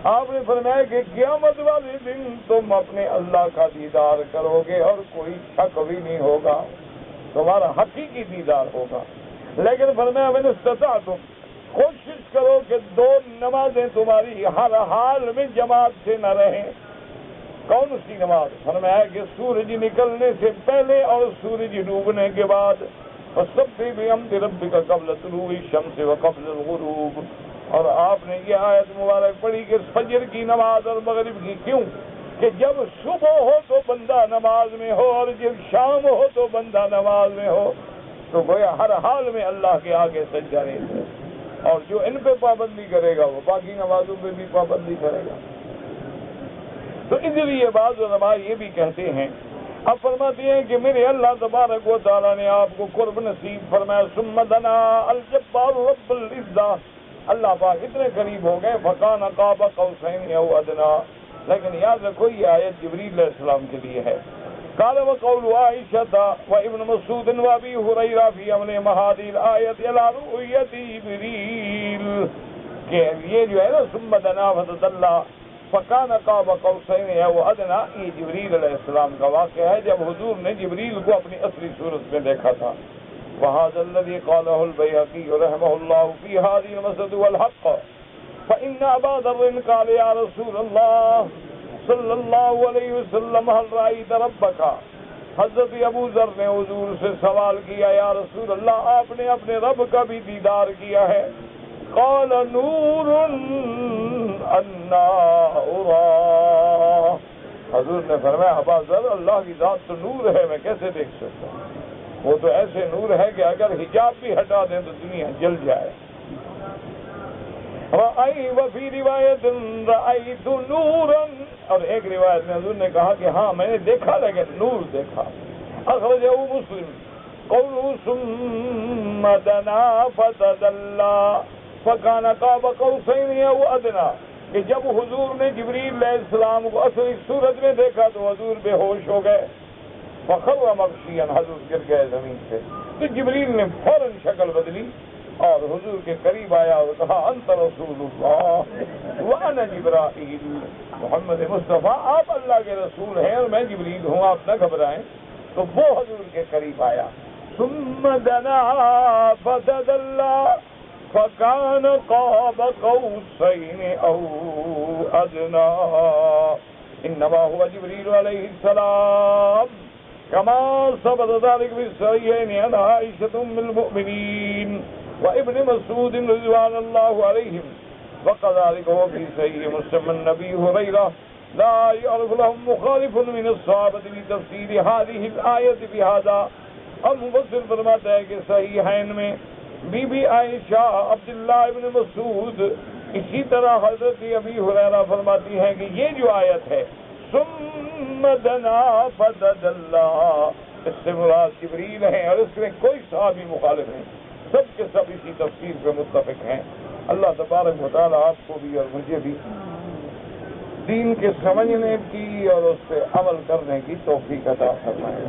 [SPEAKER 1] آپ نے فرمایا کہ قیامت والے دن تم اپنے اللہ کا دیدار کرو گے اور کوئی شک بھی نہیں ہوگا، تمہارا حقیقی دیدار ہوگا. لیکن فرمایا میں نے استطعتم، کوشش کرو کہ 2 نمازیں تمہاری ہر حال میں جماعت سے نہ رہیں. کون سی نماز؟ فرمایا کہ سورج نکلنے سے پہلے اور سورج ڈوبنے کے بعد. وَسَبِّحْ بِحَمْدِ رَبِّكَ قَبْلَ طُلُوعِ الشَّمْسِ وَقَبْلَ الْغُرُوبِ. اور آپ نے یہ آیت مبارک پڑھی کہ فجر کی نماز اور مغرب کی. کیوں؟ کہ جب صبح ہو تو بندہ نماز میں ہو اور جب شام ہو تو بندہ نماز میں ہو. تو گویا ہر حال میں اللہ کے آگے سجدہ رہے. اور جو ان پہ پابندی کرے گا وہ باقی نمازوں پہ بھی پابندی کرے گا. تو اس لیے بعض علماء یہ بھی کہتے ہیں، اب فرماتے ہیں کہ میرے اللہ تبارک و تعالیٰ نے آپ کو قرب نصیب فرمایا. ثم دنا الجبار رب العزہ. اللہ پاک اتنے قریب ہو گئے فکان قاب قوسین او ادنا. لیکن یاد رکھو یہ آیت جبریل علیہ السلام کے لیے ہے. قال وقول عائشة وابن مسعود وابي هريرة في امر هذه الآية على رؤية جبريل کہ یہ جو ہے نا ثم دنا فتدلى فكان قاب قوسين او ادنى، یہ جبریل علیہ السلام کا واقعہ ہے جب حضور نے جبریل کو اپنی اصلی صورت میں دیکھا تھا. وهذا الذي قاله البيهقي رحمه الله في هذه المسألة والحق فإن أبا ذر قال يا رسول الله صلی اللہ علیہ وسلم هل رأيت ربك، حضرت ابو ذر نے حضور سے سوال کیا یا رسول اللہ آپ نے اپنے رب کا بھی دیدار کیا ہے؟ قال نور انا ارى، حضور نے فرمایا ابا ذر اللہ کی ذات تو نور ہے، میں کیسے دیکھ سکتا ہوں؟ وہ تو ایسے نور ہے کہ اگر حجاب بھی ہٹا دیں تو دنیا جل جائے. وفی روایت رأیت نورا، اور ایک روایت میں حضور نے کہا کہ ہاں میں نے دیکھا لیکن نور دیکھا. اخرجہ مسلم قوله ثم دنا فتدلى فكان قاب قوسين او ادنى، کہ جب حضور نے جبریل علیہ السلام کو اصلی صورت میں دیکھا تو حضور بے ہوش ہو گئے. فخر مغشیا، حضور گر گئے زمین سے. تو جبریل نے فوراً شکل بدلی اور حضور کے قریب آیا اور کہا انت رسول اللہ وانا جبرائیل، محمد مصطفیٰ آپ اللہ کے رسول ہیں اور میں جبریل ہوں، آپ نہ گھبرائیں. تو وہ حضور کے قریب آیا. ثم دنا فتدلى فكان قاب قوسين او ادنى انما هو جبريل عليه السلام كما ثبت ذلك في الصحيحين عن عائشة ام المؤمنين وابن مسعود رضوان الله عليهم، وكذلك هو في صحيح مسلم النبي هريرة لا يعرف لهم مخالف من الصحابة لتفسير هذه الآية بهذا. اب مفسر فرماتا ہے کہ صحیحین میں بی بی عائشہ، عبداللہ ابن مسعود، اسی طرح حضرت ابی ہریرہ فرماتی ہیں کہ یہ جو آیت ہے ثم دنا فتدلى، اس سے مراد جبریل ہیں اور اس میں کوئی صحابی مخالف نہیں، سب کے سب اسی تفسیر پہ متفق ہیں. اللہ تبارک و تعالی آپ کو بھی اور مجھے بھی دین کے سمجھنے کی اور اس پہ عمل کرنے کی توفیق عطا فرمائے.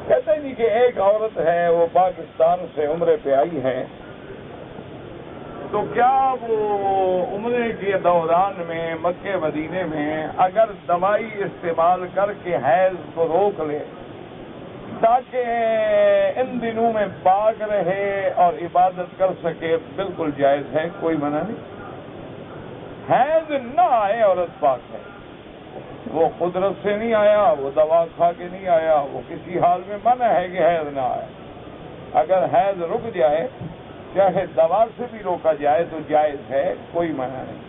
[SPEAKER 1] کہتے ہیں جی کہ ایک عورت ہے وہ پاکستان سے عمرے پہ آئی ہے، تو کیا وہ عمرے کے دوران میں مکے مدینے میں اگر دوائی استعمال کر کے حیض کو روک لے تاکہ ان دنوں میں پاک رہے اور عبادت کر سکے، بالکل جائز ہے، کوئی منع نہیں. حیض نہ آئے عورت پاک ہے، وہ قدرت سے نہیں آیا، وہ دوا کھا کے نہیں آیا، وہ کسی حال میں منع ہے کہ حیض نہ آئے. اگر حیض رک جائے چاہے دوا سے بھی روکا جائے تو جائز ہے، کوئی منع نہیں.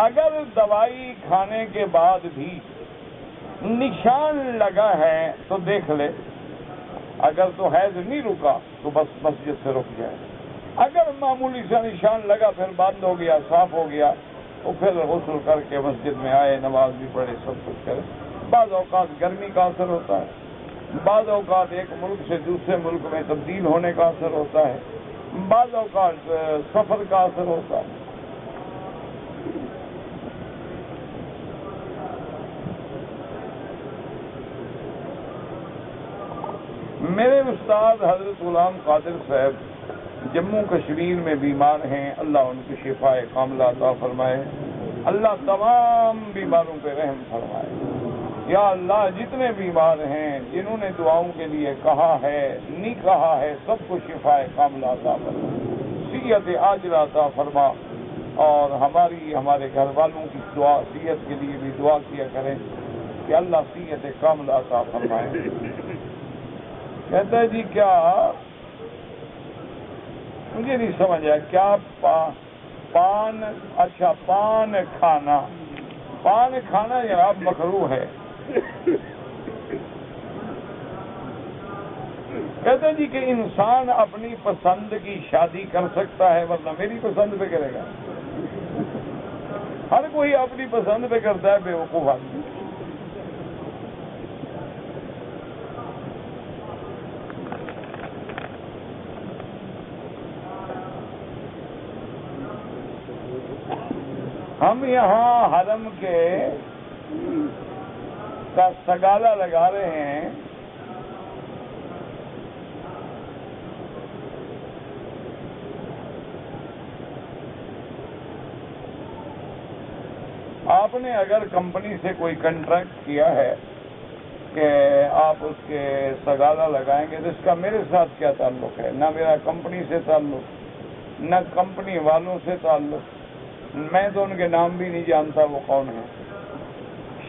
[SPEAKER 1] اگر دوائی کھانے کے بعد بھی نشان لگا ہے تو دیکھ لے، اگر تو حیض نہیں رکا تو بس مسجد سے رک جائے. اگر معمولی سا نشان لگا پھر بند ہو گیا، صاف ہو گیا، تو پھر غسل کر کے مسجد میں آئے، نماز بھی پڑھے، سب کچھ کرے. بعض اوقات گرمی کا اثر ہوتا ہے، بعض اوقات ایک ملک سے دوسرے ملک میں تبدیل ہونے کا اثر ہوتا ہے، بعض اوقات سفر کا اثر ہوتا ہے. میرے استاد حضرت غلام قادر صاحب جموں کشمیر میں بیمار ہیں، اللہ ان کی شفاء کاملہ عطا فرمائے، اللہ تمام بیماروں پہ رحم فرمائے. یا اللہ جتنے بیمار ہیں جنہوں نے دعاؤں کے لیے کہا ہے نہیں کہا ہے سب کو شفاء کاملہ عطا فرما، صحت عاجلہ عطا فرما. اور ہمارے گھر والوں کی دعا صحت کے لیے بھی دعا کیا کریں کہ اللہ صحت کاملہ عطا فرمائے. کہتا ہے جی کیا مجھے نہیں سمجھ آیا کیا پان کھانا جناب مکروہ ہے. کہتے جی کہ انسان اپنی پسند کی شادی کر سکتا ہے ورنہ میری پسند پہ کرے گا. ہر کوئی اپنی پسند پہ کرتا ہے، بے وقوف آدمی. ہم یہاں حرم کے کا سگالا لگا رہے ہیں. آپ نے اگر کمپنی سے کوئی کنٹریکٹ کیا ہے کہ آپ اس کے سگالا لگائیں گے تو اس کا میرے ساتھ کیا تعلق ہے؟ نہ میرا کمپنی سے تعلق، نہ کمپنی والوں سے تعلق. میں تو ان کے نام بھی نہیں جانتا وہ کون ہے.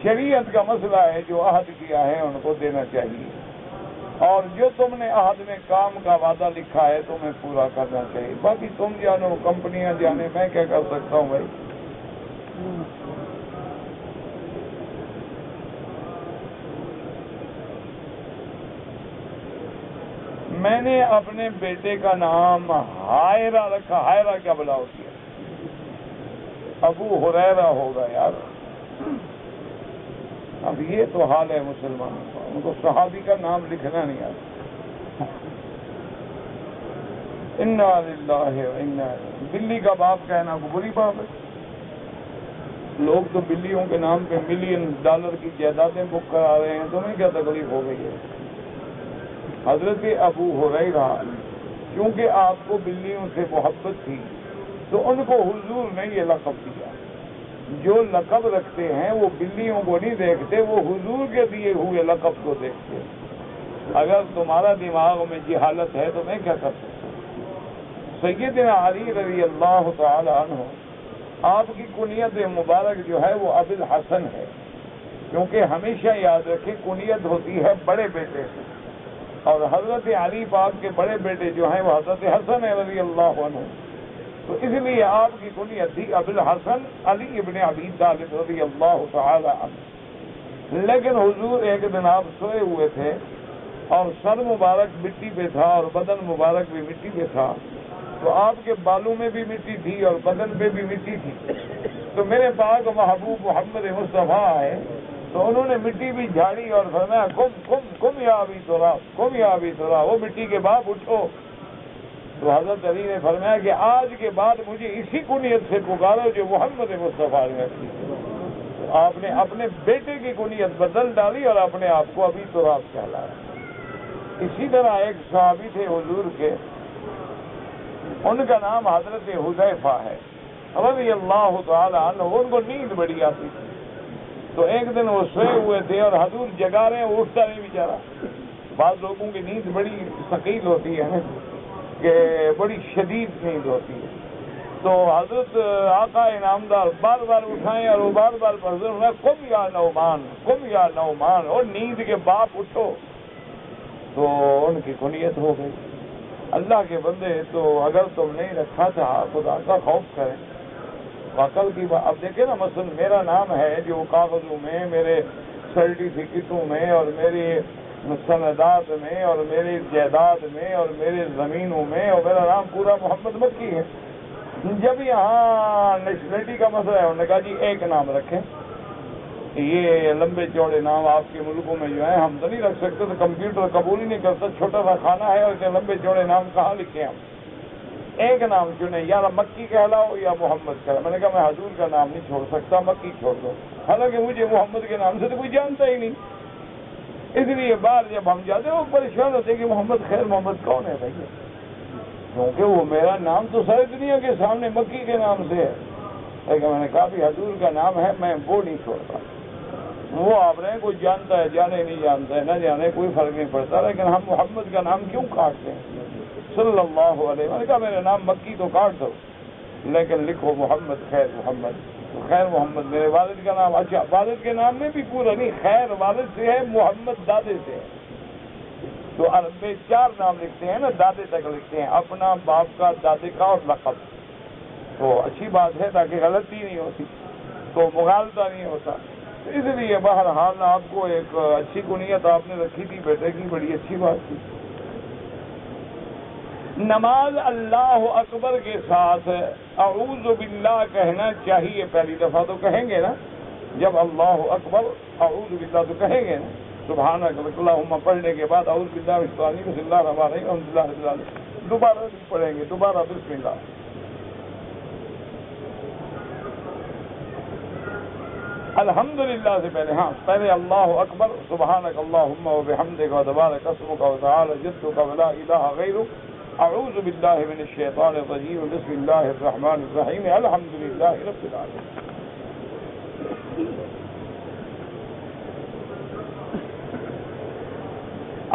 [SPEAKER 1] شریعت کا مسئلہ ہے، جو عہد کیا ہے ان کو دینا چاہیے، اور جو تم نے عہد میں کام کا وعدہ لکھا ہے تمہیں پورا کرنا چاہیے. باقی تم جانو، کمپنیاں جانے، میں کیا کر سکتا ہوں بھائی. میں نے اپنے بیٹے کا نام ہائرہ رکھا. ہائرہ کیا بلا ہوتی ہے؟ ابو ہریرہ ہوگا یار. اب یہ تو حال ہے مسلمانوں کا، ان کو صحابی کا نام لکھنا نہیں آتا. انا للہ و انا الیہ. بلی کا باپ کہنا کو بری بات ہے. لوگ تو بلیوں کے نام پہ $1,000,000 کی جائیدادیں بک کرا رہے ہیں. تمہیں کیا تکلیف ہو گئی ہے؟ حضرت ابو ہریرہ کیونکہ آپ کو بلیوں سے محبت تھی تو ان کو حضور نے یہ لقب دیا. جو لقب رکھتے ہیں وہ بلیوں کو نہیں دیکھتے، وہ حضور کے دیے ہوئے لقب کو دیکھتے. اگر تمہارا دماغ میں جہالت ہے تو میں کیا کر سکتا ہوں؟ سیدنا علی رضی اللہ تعالی عنہ، آپ کی کنیت مبارک جو ہے وہ ابو الحسن ہے، کیونکہ ہمیشہ یاد رکھیں کنیت ہوتی ہے بڑے بیٹے سے، اور حضرت علی پاک کے بڑے بیٹے جو ہیں وہ حضرت حسن ہے رضی اللہ عنہ. تو اس لیے آپ کی کنیت تھی ابو الحسن علی ابن ابی طالب رضی اللہ تعالی عنہ. لیکن حضور ایک دن آپ سوئے ہوئے تھے اور سر مبارک مٹی پہ تھا اور بدن مبارک بھی مٹی پہ تھا، تو آپ کے بالوں میں بھی مٹی تھی اور بدن پہ بھی مٹی تھی. تو میرے پاک محبوب محمد مصطفیٰ آئے تو انہوں نے مٹی بھی جھاڑی اور فرمایا کم یا ابی تراب، کم یا ابی تراب، وہ مٹی کے باپ اٹھو. تو حضرت علی نے فرمایا کہ آج کے بعد مجھے اسی کنیت سے پکارو جو محمد مصطفیٰ نے رکھی. آپ نے اپنے بیٹے کی کنیت بدل ڈالی اور اپنے آپ کو ابی تراب کہلایا. اسی طرح ایک صحابی تھے حضور کے، ان کا نام حضرت حذیفہ ہے رضی اللہ تعالی عنہ. ان کو نیند بڑی آتی تھی، تو ایک دن وہ سوئے ہوئے تھے اور حضور جگا رہے ہیں، وہ اٹھتا نہیں بیچارہ. بعض لوگوں کی نیند بڑی ثقیل ہوتی ہے کہ بڑی شدید نیند ہوتی ہے. تو حضرت آقا انعامدار بار بار اٹھائیں اور وہ بار بار پڑھتے ہیں قم یا نعمان، قم یا نعمان، اور نیند کے باپ اٹھو. تو ان کی کنیت ہو گئی. اللہ کے بندے، تو اگر تم نہیں رکھا تھا خدا کا خوف کریں. عقل کی بات. اب دیکھیں نا، مثلا میرا نام ہے جو کاغذوں میں، میرے سرٹیفکیٹوں میں اور میری سندات میں اور میری جائیداد میں اور میرے زمینوں میں، اور میرا نام پورا محمد مکی ہے. جب یہاں نیشنلٹی کا مسئلہ ہے، انہوں نے کہا جی ایک نام رکھیں. یہ لمبے چوڑے نام آپ کے ملکوں میں جو ہیں ہم تو نہیں رکھ سکتے، تو کمپیوٹر قبول ہی نہیں کرتا. چھوٹا سا کھانا ہے اور اتنے لمبے چوڑے نام کہاں لکھیں ہم؟ ایک نام چنے، یا مکی کہلاؤ یا محمد کہلاؤ. میں نے کہا میں حضور کا نام نہیں چھوڑ سکتا، مکی چھوڑ دو. حالانکہ مجھے محمد کے نام سے تو کوئی جانتا ہی نہیں. اس لیے بعد جب ہم جاتے وہ پریشان ہوتے کہ محمد خیر محمد کون ہے بھائی، کیونکہ وہ میرا نام تو ساری دنیا کے سامنے مکی کے نام سے ہے. لیکن میں نے کہا بھی حضور کا نام ہے، میں وہ نہیں چھوڑتا. وہ آپ رہے کوئی جانتا ہے جانے نہیں جانتا ہے، نہ جانے کوئی فرق نہیں پڑتا، لیکن ہم محمد کا نام کیوں کاٹتے ہیں صلی اللہ علیہ. میں نے کہا میرا نام مکی تو کاٹ دو لیکن لکھو محمد خیر محمد. تو خیر محمد میرے والد کا نام. اچھا، والد کے نام میں بھی پورا نہیں، خیر والد سے ہے، محمد دادے سے ہے. تو عرب میں 4 نام لکھتے ہیں نا، دادے تک لکھتے ہیں، اپنا، باپ کا، دادے کا اور لقب. تو اچھی بات ہے تاکہ غلطی نہیں ہوتی، تو مغالطہ نہیں ہوتا. تو اس لیے بہرحال آپ کو ایک اچھی کنیت آپ نے رکھی تھی بیٹے کی، بڑی اچھی بات تھی. نماز اللہ اکبر کے ساتھ اعوذ باللہ کہنا چاہیے. پہلی دفعہ تو کہیں گے نا، جب اللہ اکبر اعوذ باللہ تو کہیں گے نا. سبحانک اللہم پڑھنے کے بعد اعوذ باللہ من الشیطان الرجیم بسم اللہ الرحمن الرحیم الحمد للہ رب العالمین. دوبارہ نہیں پڑھیں گے، دوبارہ بسم اللہ. الحمدللہ سے پہلے پہلے اللہ اکبر، سبحانک اللہم و بحمدک و تبارک اسمک و تعالی جدک و لا الہ غیرک، اعوذ باللہ من الشیطان الرجیم، بسم اللہ الرحمن الرحیم، الحمدللہ رب العالمین۔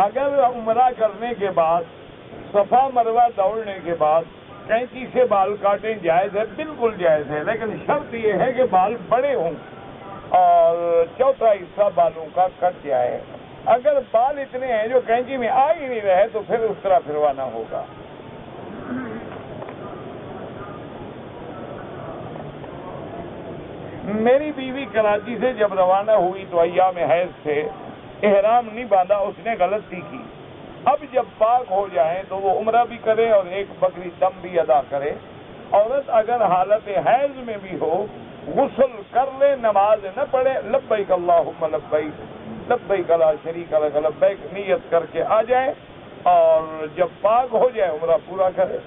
[SPEAKER 1] اگر عمرہ کرنے کے بعد صفا مروہ دوڑنے کے بعد کینچی سے بال کاٹیں جائز ہے، بالکل جائز ہے، لیکن شرط یہ ہے کہ بال بڑے ہوں اور چوتھا حصہ بالوں کا کٹ جائے۔ اگر بال اتنے ہیں جو کینچی میں آ ہی نہیں رہے تو پھر اس طرح پھروانا ہوگا۔ میری بیوی کراچی سے جب روانہ ہوئی تو ایام حیض سے احرام نہیں باندھا، اس نے غلطی کی۔ اب جب پاک ہو جائیں تو وہ عمرہ بھی کرے اور ایک بکری دم بھی ادا کرے۔ عورت اگر حالت حیض میں بھی ہو غسل کر لے، نماز نہ پڑھے، لبیک اللہم لبیک لبیک لا شریک لک لبیک نیت کر کے آ جائے اور جب پاک ہو جائے عمرہ پورا کرے۔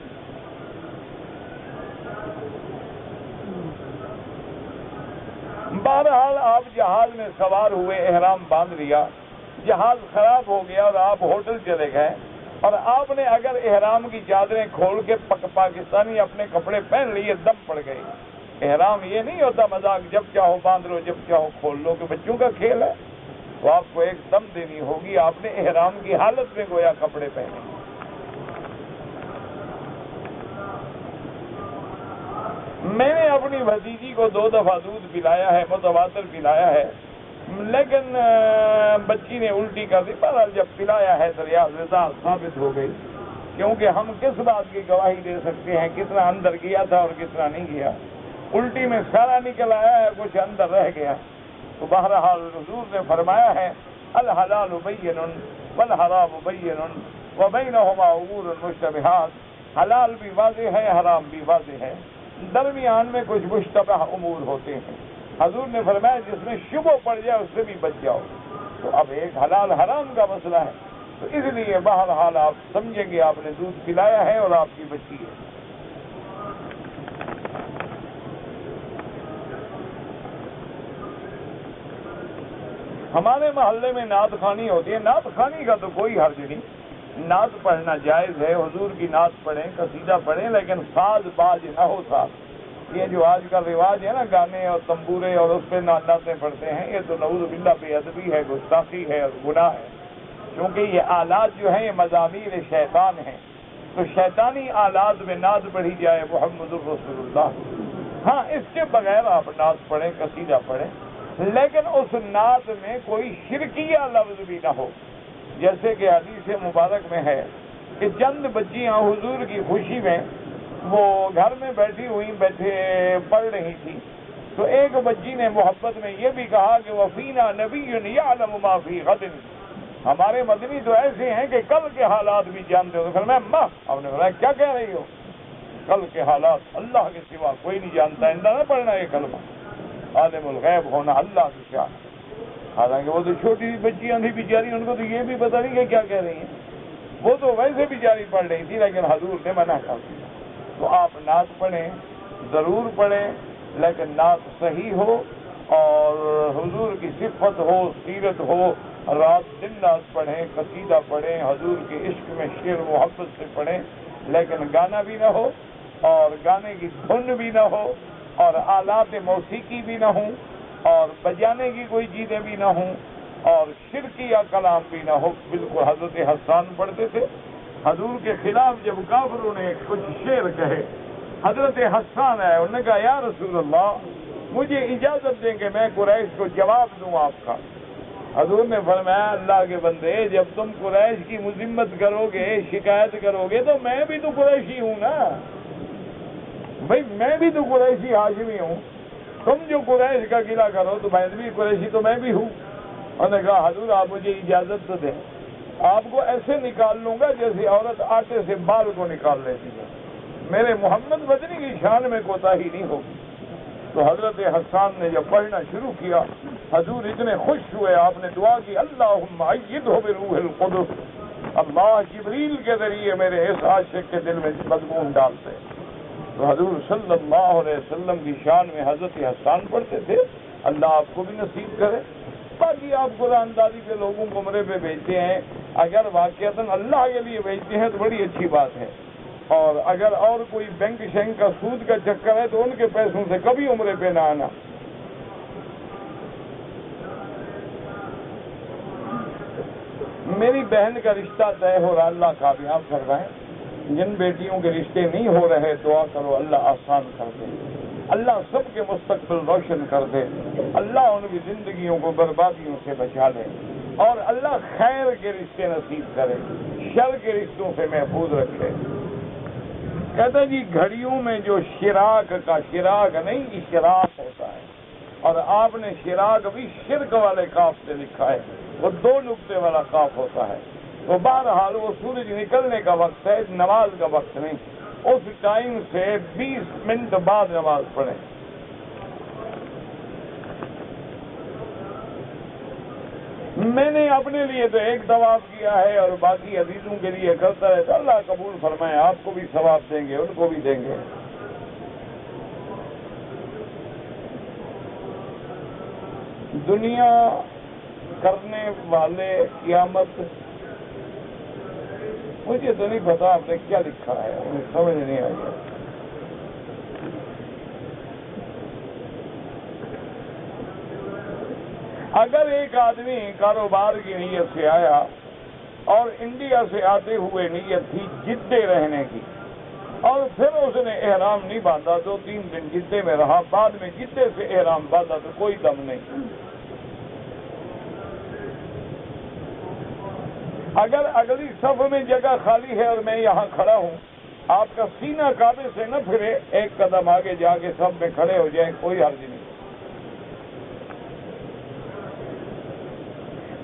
[SPEAKER 1] بہرحال آپ جہاز میں سوار ہوئے، احرام باندھ لیا، جہاز خراب ہو گیا اور آپ ہوٹل چلے گئے اور آپ نے اگر احرام کی چادریں کھول کے پاکستانی اپنے کپڑے پہن لیے، دم پڑ گئی۔ احرام یہ نہیں ہوتا مذاق، جب چاہو باندھ لو جب چاہو کھول لو، کہ بچوں کا کھیل ہے، تو آپ کو ایک دم دینی ہوگی۔ آپ نے احرام کی حالت میں گویا کپڑے پہنے۔ میں نے اپنی بھتیجی کو 2 دفعہ دودھ پلایا ہے، متواتر پلایا ہے، لیکن بچی نے الٹی کر دی۔ بہرحال جب پلایا ہے تو رضا ثابت ہو گئی، کیونکہ ہم کس بات کی گواہی دے سکتے ہیں کتنا اندر گیا تھا اور کتنا نہیں گیا۔ الٹی میں سارا نکل آیا ہے، کچھ اندر رہ گیا۔ تو بہرحال حضور نے فرمایا ہے الحلال بین والحرام بین وبینہما امور مشتبہات، حلال بھی واضح ہے، حرام بھی واضح ہے، درمیان میں کچھ مشتبہ امور ہوتے ہیں۔ حضور نے فرمایا جس میں شبہ پڑ جائے اس سے بھی بچ جاؤ۔ تو اب ایک حلال حرام کا مسئلہ ہے، تو اس لیے بہرحال آپ سمجھیں گے آپ نے دودھ پلایا ہے اور آپ کی بچی ہے۔ ہمارے محلے میں نعت خوانی ہوتی ہے، نعت خوانی کا تو کوئی حرج نہیں، نعت پڑھنا جائز ہے، حضور کی نعت پڑھیں، قصیدہ پڑھیں، لیکن ساز باز نہ ہو ساتھ۔ یہ جو آج کا رواج ہے نا گانے اور تمبورے اور اس پہ نعتیں پڑھتے ہیں، یہ تو نعوذ باللہ بے ادبی ہے، گستاخی ہے اور گناہ ہے، کیونکہ یہ آلات جو ہیں یہ مزامیر شیطان ہیں، تو شیطانی آلات میں نعت پڑھی جائے محمد الرسول اللہ۔ ہاں اس کے بغیر آپ نعت پڑھیں، قصیدہ پڑھیں، لیکن اس نعت میں کوئی شرکیہ لفظ بھی نہ ہو۔ جیسے کہ حدیث مبارک میں ہے کہ چند بچیاں حضور کی خوشی میں وہ گھر میں بیٹھی ہوئی پڑھ رہی تھی، تو ایک بچی نے محبت میں یہ بھی کہا کہ وفینا نبی یعلم ما فی غد، ہمارے مدنی تو ایسے ہیں کہ کل کے حالات بھی جانتے ہو۔ تو فرمایا ماں، آپ نے فرمایا کیا کہہ رہی ہو؟ کل کے حالات اللہ کے سوا کوئی نہیں جانتا، اندر نہ پڑھنا یہ کلمہ، عالم الغیب ہونا اللہ کی شان۔ حالانکہ وہ تو چھوٹی بچیاں تھی بیچاری، ان کو تو یہ بھی پتہ نہیں کہ کیا کہہ رہی ہیں، وہ تو ویسے بیچاری پڑھ رہی تھی، لیکن حضور نے منع کر دیا۔ تو آپ نعت پڑھیں، ضرور پڑھیں، لیکن نعت صحیح ہو اور حضور کی صفت ہو، سیرت ہو، رات دن نعت پڑھیں، قصیدہ پڑھیں، حضور کے عشق میں شعر محبت سے پڑھیں، لیکن گانا بھی نہ ہو اور گانے کی دھن بھی نہ ہو اور آلات موسیقی بھی نہ ہوں اور بجانے کی کوئی چیزیں بھی نہ ہوں اور شرکیہ کلام بھی نہ ہو۔ بالکل حضرت حسان پڑھتے تھے، حضور کے خلاف جب کافروں نے کچھ شعر کہے، حضرت حسان ہے، انہوں نے کہا یا رسول اللہ مجھے اجازت دیں کہ میں قریش کو جواب دوں آپ کا۔ حضور نے فرمایا اللہ کے بندے، جب تم قریش کی مذمت کرو گے، شکایت کرو گے، تو میں بھی تو قریشی ہوں نا بھائی، میں بھی تو قریشی ہاشمی ہوں، تم جو قریش کا گلہ کرو تو میں بھی قریشی تو میں بھی ہوں۔ انہوں نے کہا حضور آپ مجھے اجازت تو دیں، آپ کو ایسے نکال لوں گا جیسے عورت آٹے سے بال کو نکال لیتی ہے، میرے محمد مدنی کی شان میں کوتاہی نہیں ہوگی۔ تو حضرت حسان نے جب پڑھنا شروع کیا، حضور اتنے خوش ہوئے، آپ نے دعا کی اللہم ایدہ بروح القدس، اللہ جبریل کے ذریعے میرے اس عاشق کے دل میں مضمون ڈالتے۔ تو حضور صلی اللہ علیہ وسلم کی شان میں حضرت حسان پڑھتے تھے، اللہ آپ کو بھی نصیب کرے۔ باقی آپ قرآن داری کے لوگوں کو عمرے پہ بھیجتے ہیں، اگر واقعتاً اللہ کے لیے بھیجتے ہیں تو بڑی اچھی بات ہے، اور اگر اور کوئی بینک شینک کا سود کا چکر ہے تو ان کے پیسوں سے کبھی عمرے پہ نہ آنا۔ میری بہن کا رشتہ طے ہو رہا، اللہ کامیاب کروائے۔ جن بیٹیوں کے رشتے نہیں ہو رہے دعا کرو اللہ آسان کر دے، اللہ سب کے مستقبل روشن کر دے، اللہ ان کی زندگیوں کو بربادیوں سے بچا لے، اور اللہ خیر کے رشتے نصیب کرے، شر کے رشتوں سے محفوظ رکھے۔ کہتا جی گھڑیوں میں جو شراک کا شراک نہیں اشراق ہوتا ہے، اور آپ نے شراک بھی شرک والے کاف سے لکھا ہے، وہ 2 نقطے والا کاف ہوتا ہے۔ تو بہرحال وہ سورج نکلنے کا وقت ہے، نماز کا وقت نہیں، اس ٹائم سے 20 منٹ بعد نماز پڑھیں۔ میں نے اپنے لیے تو ایک طواف کیا ہے اور باقی عزیزوں کے لیے کرتا رہتا، اللہ قبول فرمائے، آپ کو بھی ثواب دیں گے، ان کو بھی دیں گے۔ دنیا کرنے والے قیامت، مجھے تو نہیں پتا آپ نے کیا لکھا ہے، مجھے سمجھ نہیں آئی۔ اگر ایک آدمی کاروبار کی نیت سے آیا اور انڈیا سے آتے ہوئے نیت تھی جدے رہنے کی، اور پھر اس نے احرام نہیں باندھا، 2-3 دن جدے میں رہا، بعد میں جدے سے احرام باندھا تو کوئی دم نہیں۔ اگر اگلی صف میں جگہ خالی ہے اور میں یہاں کھڑا ہوں، آپ کا سینہ کعبے سے نہ پھرے، ایک قدم آگے جا کے صف میں کھڑے ہو جائیں، کوئی حرج نہیں۔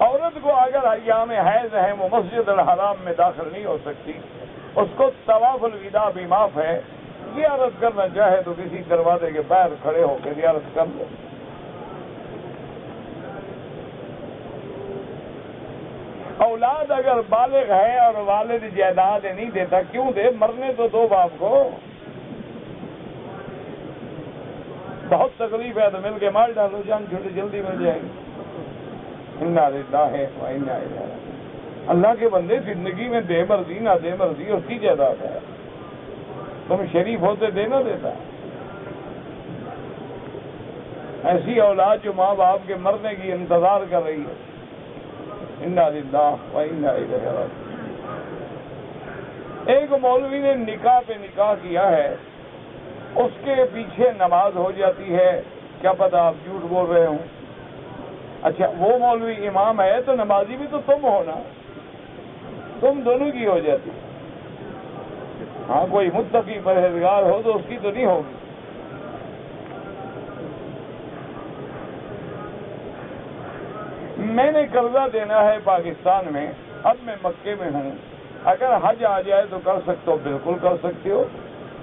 [SPEAKER 1] عورت کو اگر ایام حیض ہیں وہ مسجد الحرام میں داخل نہیں ہو سکتی، اس کو طواف الوداع بھی معاف ہے، زیارت کرنا چاہے تو کسی دروازے کے باہر کھڑے ہو کے زیارت کر لو۔ اولاد اگر بالغ ہے اور والد جائیداد نہیں دیتا، کیوں دے؟ مرنے تو دو باپ کو، بہت تکلیف ہے تو مل کے مار ڈالو، جان چھوٹی جلدی مل جائے گی۔ انا للہ و انا الیہ راجعون۔ اللہ کے بندے، زندگی میں دے مرضی نہ دے مرضی اس کی جائیداد ہے، تم شریف ہوتے دے نہ دیتا۔ ایسی اولاد جو ماں باپ کے مرنے کی انتظار کر رہی ہے، انا للہ و انا الیہ راجعون۔ ایک مولوی نے نکاح پہ نکاح کیا ہے، اس کے پیچھے نماز ہو جاتی ہے، کیا پتہ آپ جھوٹ بول رہے ہوں۔ اچھا وہ مولوی امام ہے تو نمازی بھی تو تم ہو نا، تم دونوں کی ہو جاتی۔ ہاں کوئی متقی پرہیزگار ہو تو اس کی تو نہیں ہوگی۔ میں نے قرضہ دینا ہے پاکستان میں، اب میں مکے میں ہوں، اگر حج آ جائے تو کر سکتے ہو؟ بالکل کر سکتے ہو،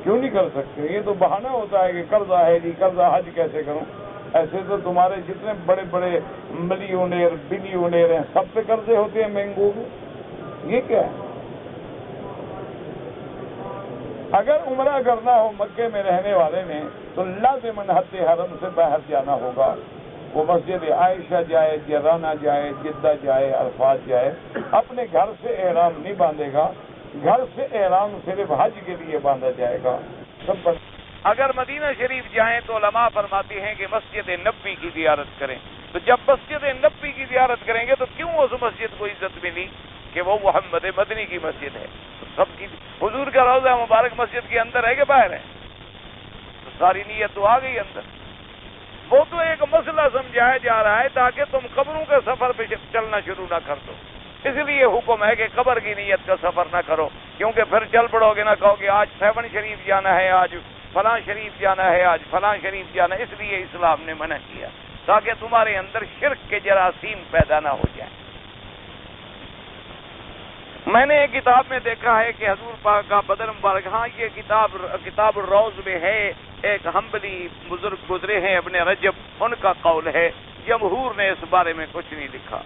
[SPEAKER 1] کیوں نہیں کر سکتے؟ یہ تو بہانہ ہوتا ہے کہ قرضہ ہے جی، قرضہ حج کیسے کروں؟ ایسے تو تمہارے جتنے بڑے بڑے ملیونیر بلیونیر ہیں سب پہ قرضے ہوتے ہیں مہنگو، یہ کیا ہے؟ اگر عمرہ کرنا ہو مکے میں رہنے والے نے تو لازماً حد حرم سے باہر جانا ہوگا، وہ مسجد عائشہ جائے، جرانہ جائے، جدہ جائے، عرفات جائے، اپنے گھر سے احرام نہیں باندھے گا، گھر سے احرام صرف حج کے لیے باندھا جائے گا۔ سب پر اگر مدینہ شریف جائیں تو علماء فرماتے ہیں کہ مسجد نبوی کی زیارت کریں، تو جب مسجد نبوی کی زیارت کریں گے تو کیوں اس مسجد کو عزت ملی کہ وہ محمد مدنی کی مسجد ہے؟ تو سب کی حضور کا روضہ مبارک مسجد کے اندر ہے کہ باہر ہے؟ تو ساری نیت تو آ گئی اندر۔ وہ تو ایک مسئلہ سمجھایا جا رہا ہے تاکہ تم قبروں کے سفر پہ چلنا شروع نہ کر دو، اس لیے حکم ہے کہ قبر کی نیت کا سفر نہ کرو، کیونکہ پھر چل پڑو گے، نہ کہو کہ آج 7 شریف جانا ہے، آج فلاں شریف جانا ہے، آج فلاں شریف جانا ہے۔ اس لیے اسلام نے منع کیا تاکہ تمہارے اندر شرک کے جراثیم پیدا نہ ہو جائیں۔ میں نے ایک کتاب میں دیکھا ہے کہ حضور پاک کا بدن مبارک، ہاں یہ کتاب الروض میں ہے، ایک حنبلی بزرگ گزرے ہیں ابن رجب، ان کا قول ہے، جمہور نے اس بارے میں کچھ نہیں لکھا۔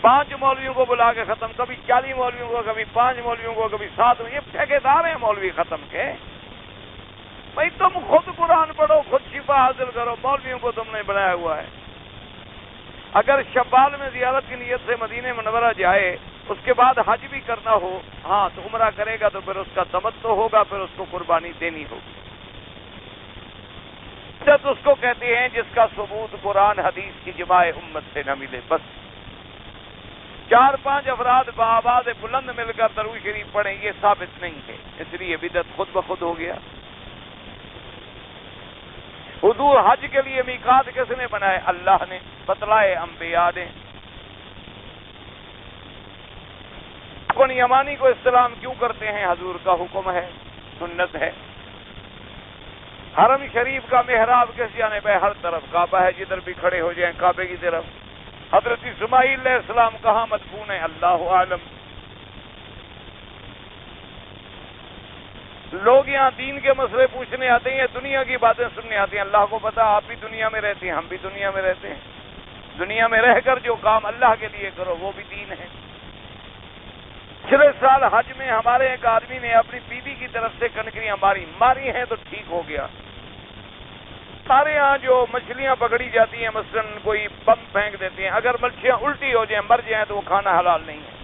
[SPEAKER 1] 5 مولویوں کو بلا کے ختم، کبھی 40 مولویوں کو، کبھی 5 مولویوں کو، کبھی 7، یہ ٹھیکیدار ہیں مولوی ختم کے۔ بھائی تم خود قرآن پڑھو، خود شفا حاصل کرو، مولویوں کو تم نے بنایا ہوا ہے۔ اگر شوال میں زیارت کی نیت سے مدینہ منورہ جائے، اس کے بعد حج بھی کرنا ہو، ہاں تو عمرہ کرے گا تو پھر اس کا تمتع ہوگا، پھر اس کو قربانی دینی ہوگی۔ عزت اس کو کہتے ہیں جس کا ثبوت قرآن حدیث کی جماع امت سے نہ ملے۔ بس 4-5 افراد بآواز بلند مل کر درود شریف پڑھیں، یہ ثابت نہیں ہے، اس لیے بدعت خود بخود ہو گیا۔ حضور حج کے لیے میقات کس نے بنائے؟ اللہ نے، بتلائے انبیاء نے۔ رکن یمانی کو استلام کیوں کرتے ہیں؟ حضور کا حکم ہے، سنت ہے۔ حرم شریف کا محراب کس جانب ہے؟ ہر طرف کعبہ ہے، جدھر بھی کھڑے ہو جائیں کعبے کی طرف۔ حضرت اسماعیل علیہ السلام کہاں مدفون ہے؟ اللہ عالم۔ لوگ یہاں دین کے مسئلے پوچھنے آتے ہیں، دنیا کی باتیں سننے آتے ہیں۔ اللہ کو پتا آپ بھی دنیا میں رہتے ہیں، ہم بھی دنیا میں رہتے ہیں۔ دنیا میں رہ کر جو کام اللہ کے لیے کرو وہ بھی دین ہے۔ پچھلے سال حج میں ہمارے ایک آدمی نے اپنی بیوی کی طرف سے کنکریاں ماری ہیں تو ٹھیک ہو گیا۔ ہمارے یہاں جو مچھلیاں پکڑی جاتی ہیں، مثلا کوئی بم پھینک دیتے ہیں، اگر مچھلیاں الٹی ہو جائیں، مر جائیں تو وہ کھانا حلال نہیں ہے۔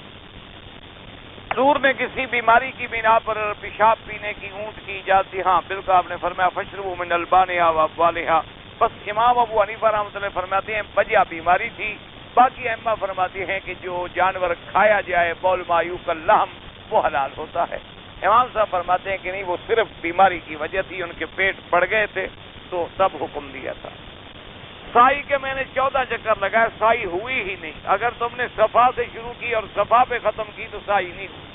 [SPEAKER 1] حضور نے کسی بیماری کی بنا پر پیشاب پینے کی، اونٹ کی اجازت دی، ہاں بالکل آپ نے فرمایا فشربوا من البانها وابوالها۔ بس امام ابو حنیفہ رحمۃ اللہ فرماتے ہیں وجہ بیماری تھی، باقی ائمہ فرماتے ہیں کہ جو جانور کھایا جائے بول ما یوکل لحم وہ حلال ہوتا ہے۔ امام صاحب فرماتے ہیں کہ نہیں، وہ صرف بیماری کی وجہ تھی، ان کے پیٹ پڑ گئے تھے تو تب حکم دیا تھا۔ سائی کے میں نے 14 چکر لگایا، سائی ہوئی ہی نہیں۔ اگر تم نے صفا سے شروع کی اور صفا پہ ختم کی تو سائی نہیں ہوئی۔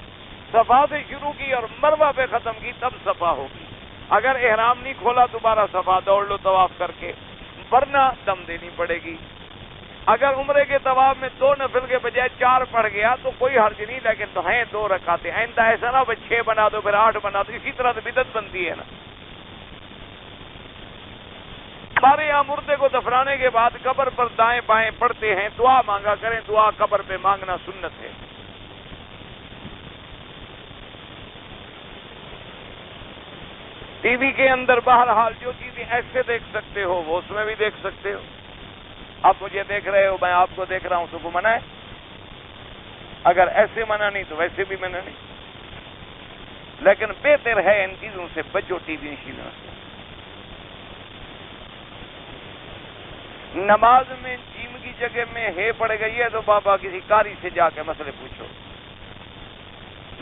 [SPEAKER 1] صفا سے شروع کی اور مروہ پہ ختم کی تب صفا ہوگی۔ اگر احرام نہیں کھولا دوبارہ صفا دوڑ لو طواف کر کے، ورنہ دم دینی پڑے گی۔ اگر عمرے کے طواف میں 2 نفل کے بجائے 4 پڑ گیا تو کوئی حرج نہیں، لیکن تو ہیں 2 رکعتیں۔ آئندہ ایسا نہ 6 بنا دو پھر 8 بنا دو، اسی طرح تو بدعت بنتی ہے نا۔ ہمارے یہاں مردے کو دفنانے کے بعد قبر پر دائیں بائیں پڑھتے ہیں، دعا مانگا کریں، دعا قبر پہ مانگنا سنت ہے۔ ٹی وی کے اندر بہرحال جو چیزیں ایسے دیکھ سکتے ہو وہ اس میں بھی دیکھ سکتے ہو۔ آپ مجھے دیکھ رہے ہو، میں آپ کو دیکھ رہا ہوں، تو کو منع ہے؟ اگر ایسے منع نہیں تو ویسے بھی منع نہیں، لیکن بہتر ہے ان چیزوں سے بچو، ٹی وی شیزوں سے۔ نماز میں جیم کی جگہ میں ہے پڑ گئی ہے تو بابا کسی قاری سے جا کے مسئلے پوچھو۔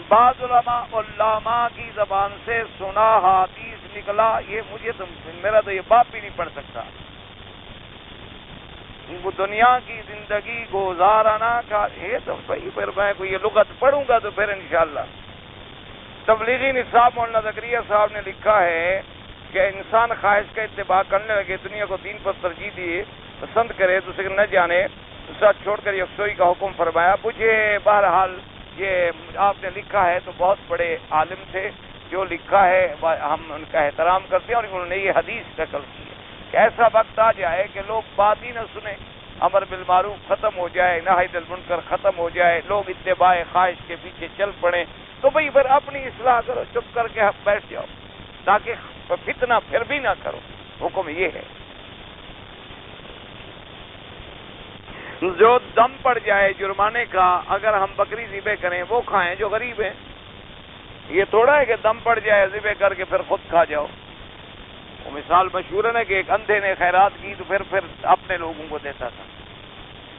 [SPEAKER 1] بعض علماء کی زبان سے سنا حدیث نکلا، یہ مجھے تو میرا تو یہ باپ بھی نہیں پڑھ سکتا۔ وہ دنیا کی زندگی گزارنا کا یہ تو بھائی، پھر میں کوئی یہ لغت پڑھوں گا تو پھر انشاءاللہ۔ تبلیغی نصاب مولانا زکریا صاحب نے لکھا ہے کہ انسان خواہش کا اتباع کرنے لگے، دنیا کو دین پر ترجیح دیے، پسند کرے تو اسے نہ جانے، اس کا چھوڑ کر یکسوئی کا حکم فرمایا۔ مجھے بہرحال یہ آپ نے لکھا ہے تو بہت بڑے عالم تھے، جو لکھا ہے ہم ان کا احترام کرتے ہیں، اور انہوں نے یہ حدیث نقل کی ہے کہ ایسا وقت آ جائے کہ لوگ بات ہی نہ سنیں، امر بالمعروف ختم ہو جائے، نہی عن المنکر ختم ہو جائے، لوگ اتباع خواہش کے پیچھے چل پڑیں، تو بھئی پھر اپنی اصلاح کرو، چپ کر کے بیٹھ جاؤ تاکہ فتنہ پھر بھی نہ کرو۔ حکم یہ ہے جو دم پڑ جائے جرمانے کا، اگر ہم بکری ذبح کریں وہ کھائیں جو غریب ہیں، یہ تھوڑا ہے کہ دم پڑ جائے ذبح کر کے پھر خود کھا جاؤ۔ وہ مثال مشہور ہے کہ ایک اندھے نے خیرات کی تو پھر اپنے لوگوں کو دیتا تھا،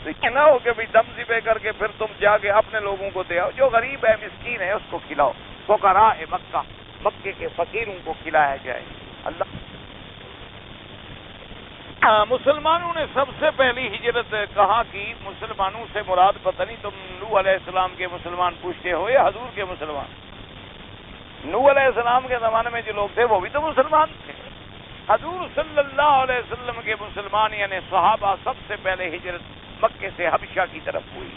[SPEAKER 1] تو یہ نہ ہو کہ بھی دم ذبح کر کے پھر تم جا کے اپنے لوگوں کو دے آؤ، جو غریب ہے مسکین ہے اس کو کھلاؤ، فقراء مکہ، مکے کے فقیروں کو کھلایا جائے۔ اللہ مسلمانوں نے سب سے پہلی ہجرت کہاں کی؟ مسلمانوں سے مراد پتہ نہیں تم نوح علیہ السلام کے مسلمان پوچھتے ہو یا حضور کے مسلمان؟ نوح علیہ السلام کے زمانے میں جو لوگ تھے وہ بھی تو مسلمان تھے۔ حضور صلی اللہ علیہ وسلم کے مسلمان یعنی صحابہ سب سے پہلے ہجرت مکے سے حبشہ کی طرف ہوئی،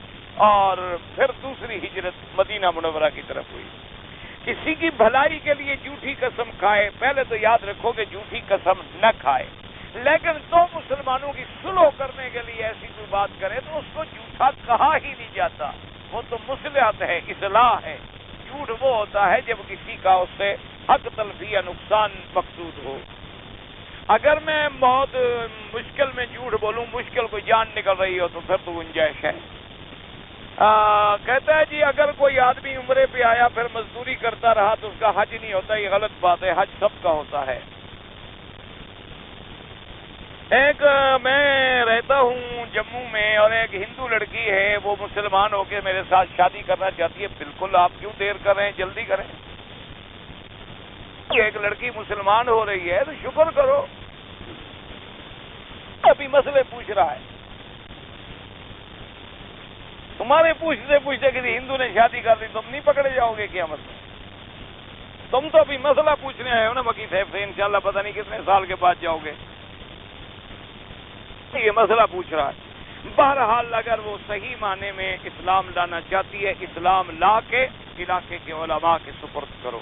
[SPEAKER 1] اور پھر دوسری ہجرت مدینہ منورہ کی طرف ہوئی۔ کسی کی بھلائی کے لیے جھوٹی قسم کھائے، پہلے تو یاد رکھو کہ جھوٹی قسم نہ کھائے، لیکن دو مسلمانوں کی صلح کرنے کے لیے ایسی کوئی بات کرے تو اس کو جھوٹا کہا ہی نہیں جاتا، وہ تو مصلحت ہے، اصلاح ہے۔ جھوٹ وہ ہوتا ہے جب کسی کا اس سے حق تلفی یا نقصان مقصود ہو۔ اگر میں بہت مشکل میں جھوٹ بولوں، مشکل کو جان نکل رہی ہو تو پھر تو گنجائش ہے۔ کہتا ہے جی اگر کوئی آدمی عمرے پہ آیا پھر مزدوری کرتا رہا تو اس کا حج نہیں ہوتا، یہ غلط بات ہے، حج سب کا ہوتا ہے۔ ایک میں رہتا ہوں جموں میں اور ایک ہندو لڑکی ہے، وہ مسلمان ہو کے میرے ساتھ شادی کرنا چاہتی ہے۔ بالکل، آپ کیوں دیر کر رہے ہیں، جلدی کریں۔ ایک لڑکی مسلمان ہو رہی ہے تو شکر کرو، ابھی مسئلے پوچھ رہا ہے۔ تمہارے پوچھتے پوچھتے کسی ہندو نے شادی کر دی، تم نہیں پکڑے جاؤ گے کیا مسئلہ؟ تم تو ابھی مسئلہ پوچھنے آئے ہو نا مکی صاحب سے، انشاءاللہ پتہ نہیں کتنے سال کے بعد جاؤ گے۔ یہ مسئلہ پوچھ رہا ہے۔ بہرحال اگر وہ صحیح معنی میں اسلام لانا چاہتی ہے، اسلام لا کے علاقے کے علماء کے سپرد کرو،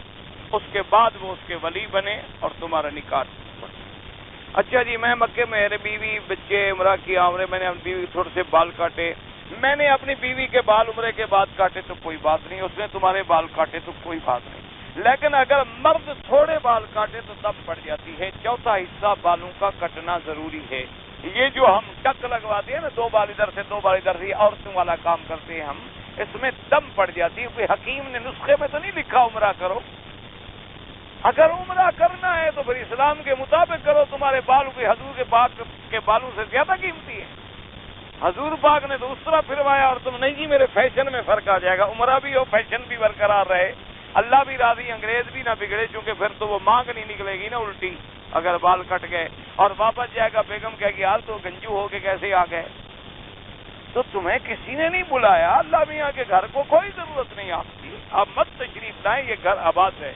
[SPEAKER 1] اس کے بعد وہ اس کے ولی بنے اور تمہارا نکاح پڑے۔ اچھا جی، میں مکے میں میرے بیوی بچے عمرہ کیا، عمرے میں نے اپنی بیوی تھوڑے سے بال کاٹے، میں نے اپنی بیوی کے بال عمرے کے بعد کاٹے تو کوئی بات نہیں، اس نے تمہارے بال کاٹے تو کوئی بات نہیں۔ لیکن اگر مرد تھوڑے بال کاٹے تو دم پڑ جاتی ہے، چوتھا حصہ بالوں کا کٹنا ضروری ہے۔ یہ جو ہم ٹک لگواتے ہیں نا، 2 بال ادھر سے 2 بال ادھر سے، عورتوں والا کام کرتے ہیں ہم، اس میں دم پڑ جاتی ہے۔ کوئی حکیم نے نسخے میں تو نہیں لکھا عمرہ کرو۔ اگر عمرہ کرنا ہے تو پھر اسلام کے مطابق کرو، تمہارے بال کوئی حضور کے پاک کے بالوں سے زیادہ قیمتی ہے؟ حضور پاک نے تو اس طرح پھروایا اور تم نہیں جی میرے فیشن میں فرق آ جائے گا۔ عمرہ بھی ہو، فیشن بھی برقرار رہے، اللہ بھی راضی، انگریز بھی نہ بگڑے، چونکہ پھر تو وہ مانگ نہیں نکلے گی نا الٹی اگر بال کٹ گئے، اور واپس جائے گا بیگم کہے گی یار تو گنجو ہو کے کیسے آ گئے؟ تو تمہیں کسی نے نہیں بلایا، اللہ میاں کے گھر کو کوئی ضرورت نہیں آپ کی، آپ مت تشریف لائیں، یہ گھر آباد ہے۔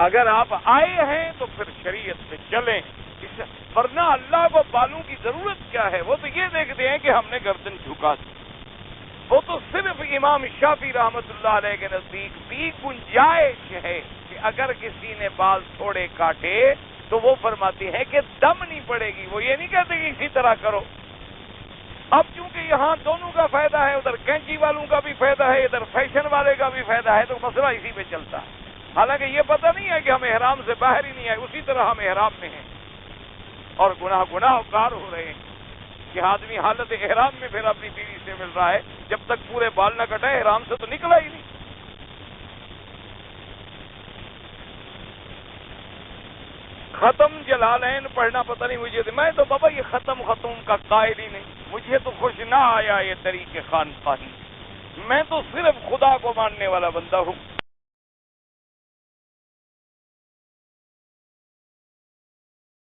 [SPEAKER 1] اگر آپ آئے ہیں تو پھر شریعت سے چلیں، ورنہ اللہ کو بالوں کی ضرورت کیا ہے؟ وہ تو یہ دیکھتے ہیں کہ ہم نے گردن جھکا دی۔ وہ تو صرف امام شافعی رحمت اللہ علیہ کے نزدیک بھی گنجائش ہے کہ اگر کسی نے بال تھوڑے کاٹے تو وہ فرماتے ہیں کہ دم نہیں پڑے گی، وہ یہ نہیں کہتے کہ اسی طرح کرو۔ اب چونکہ یہاں دونوں کا فائدہ ہے، ادھر کینچی والوں کا بھی فائدہ ہے، ادھر فیشن والے کا بھی فائدہ ہے، تو مسئلہ اسی پہ چلتا ہے۔ حالانکہ یہ پتہ نہیں ہے کہ ہم احرام سے باہر ہی نہیں آئے، اسی طرح ہم احرام میں ہیں اور گناہ کار ہو رہے ہیں کہ آدمی حالت احرام میں پھر اپنی بیوی سے مل رہا ہے، جب تک پورے بال نہ کٹائے احرام سے تو نکلا ہی نہیں۔ ختم جلالین پڑھنا پتہ نہیں مجھے، میں تو بابا یہ ختم کا قائل ہی نہیں، مجھے تو خوش نہ آیا یہ طریق خانقاہی، میں تو صرف خدا کو ماننے والا بندہ ہوں۔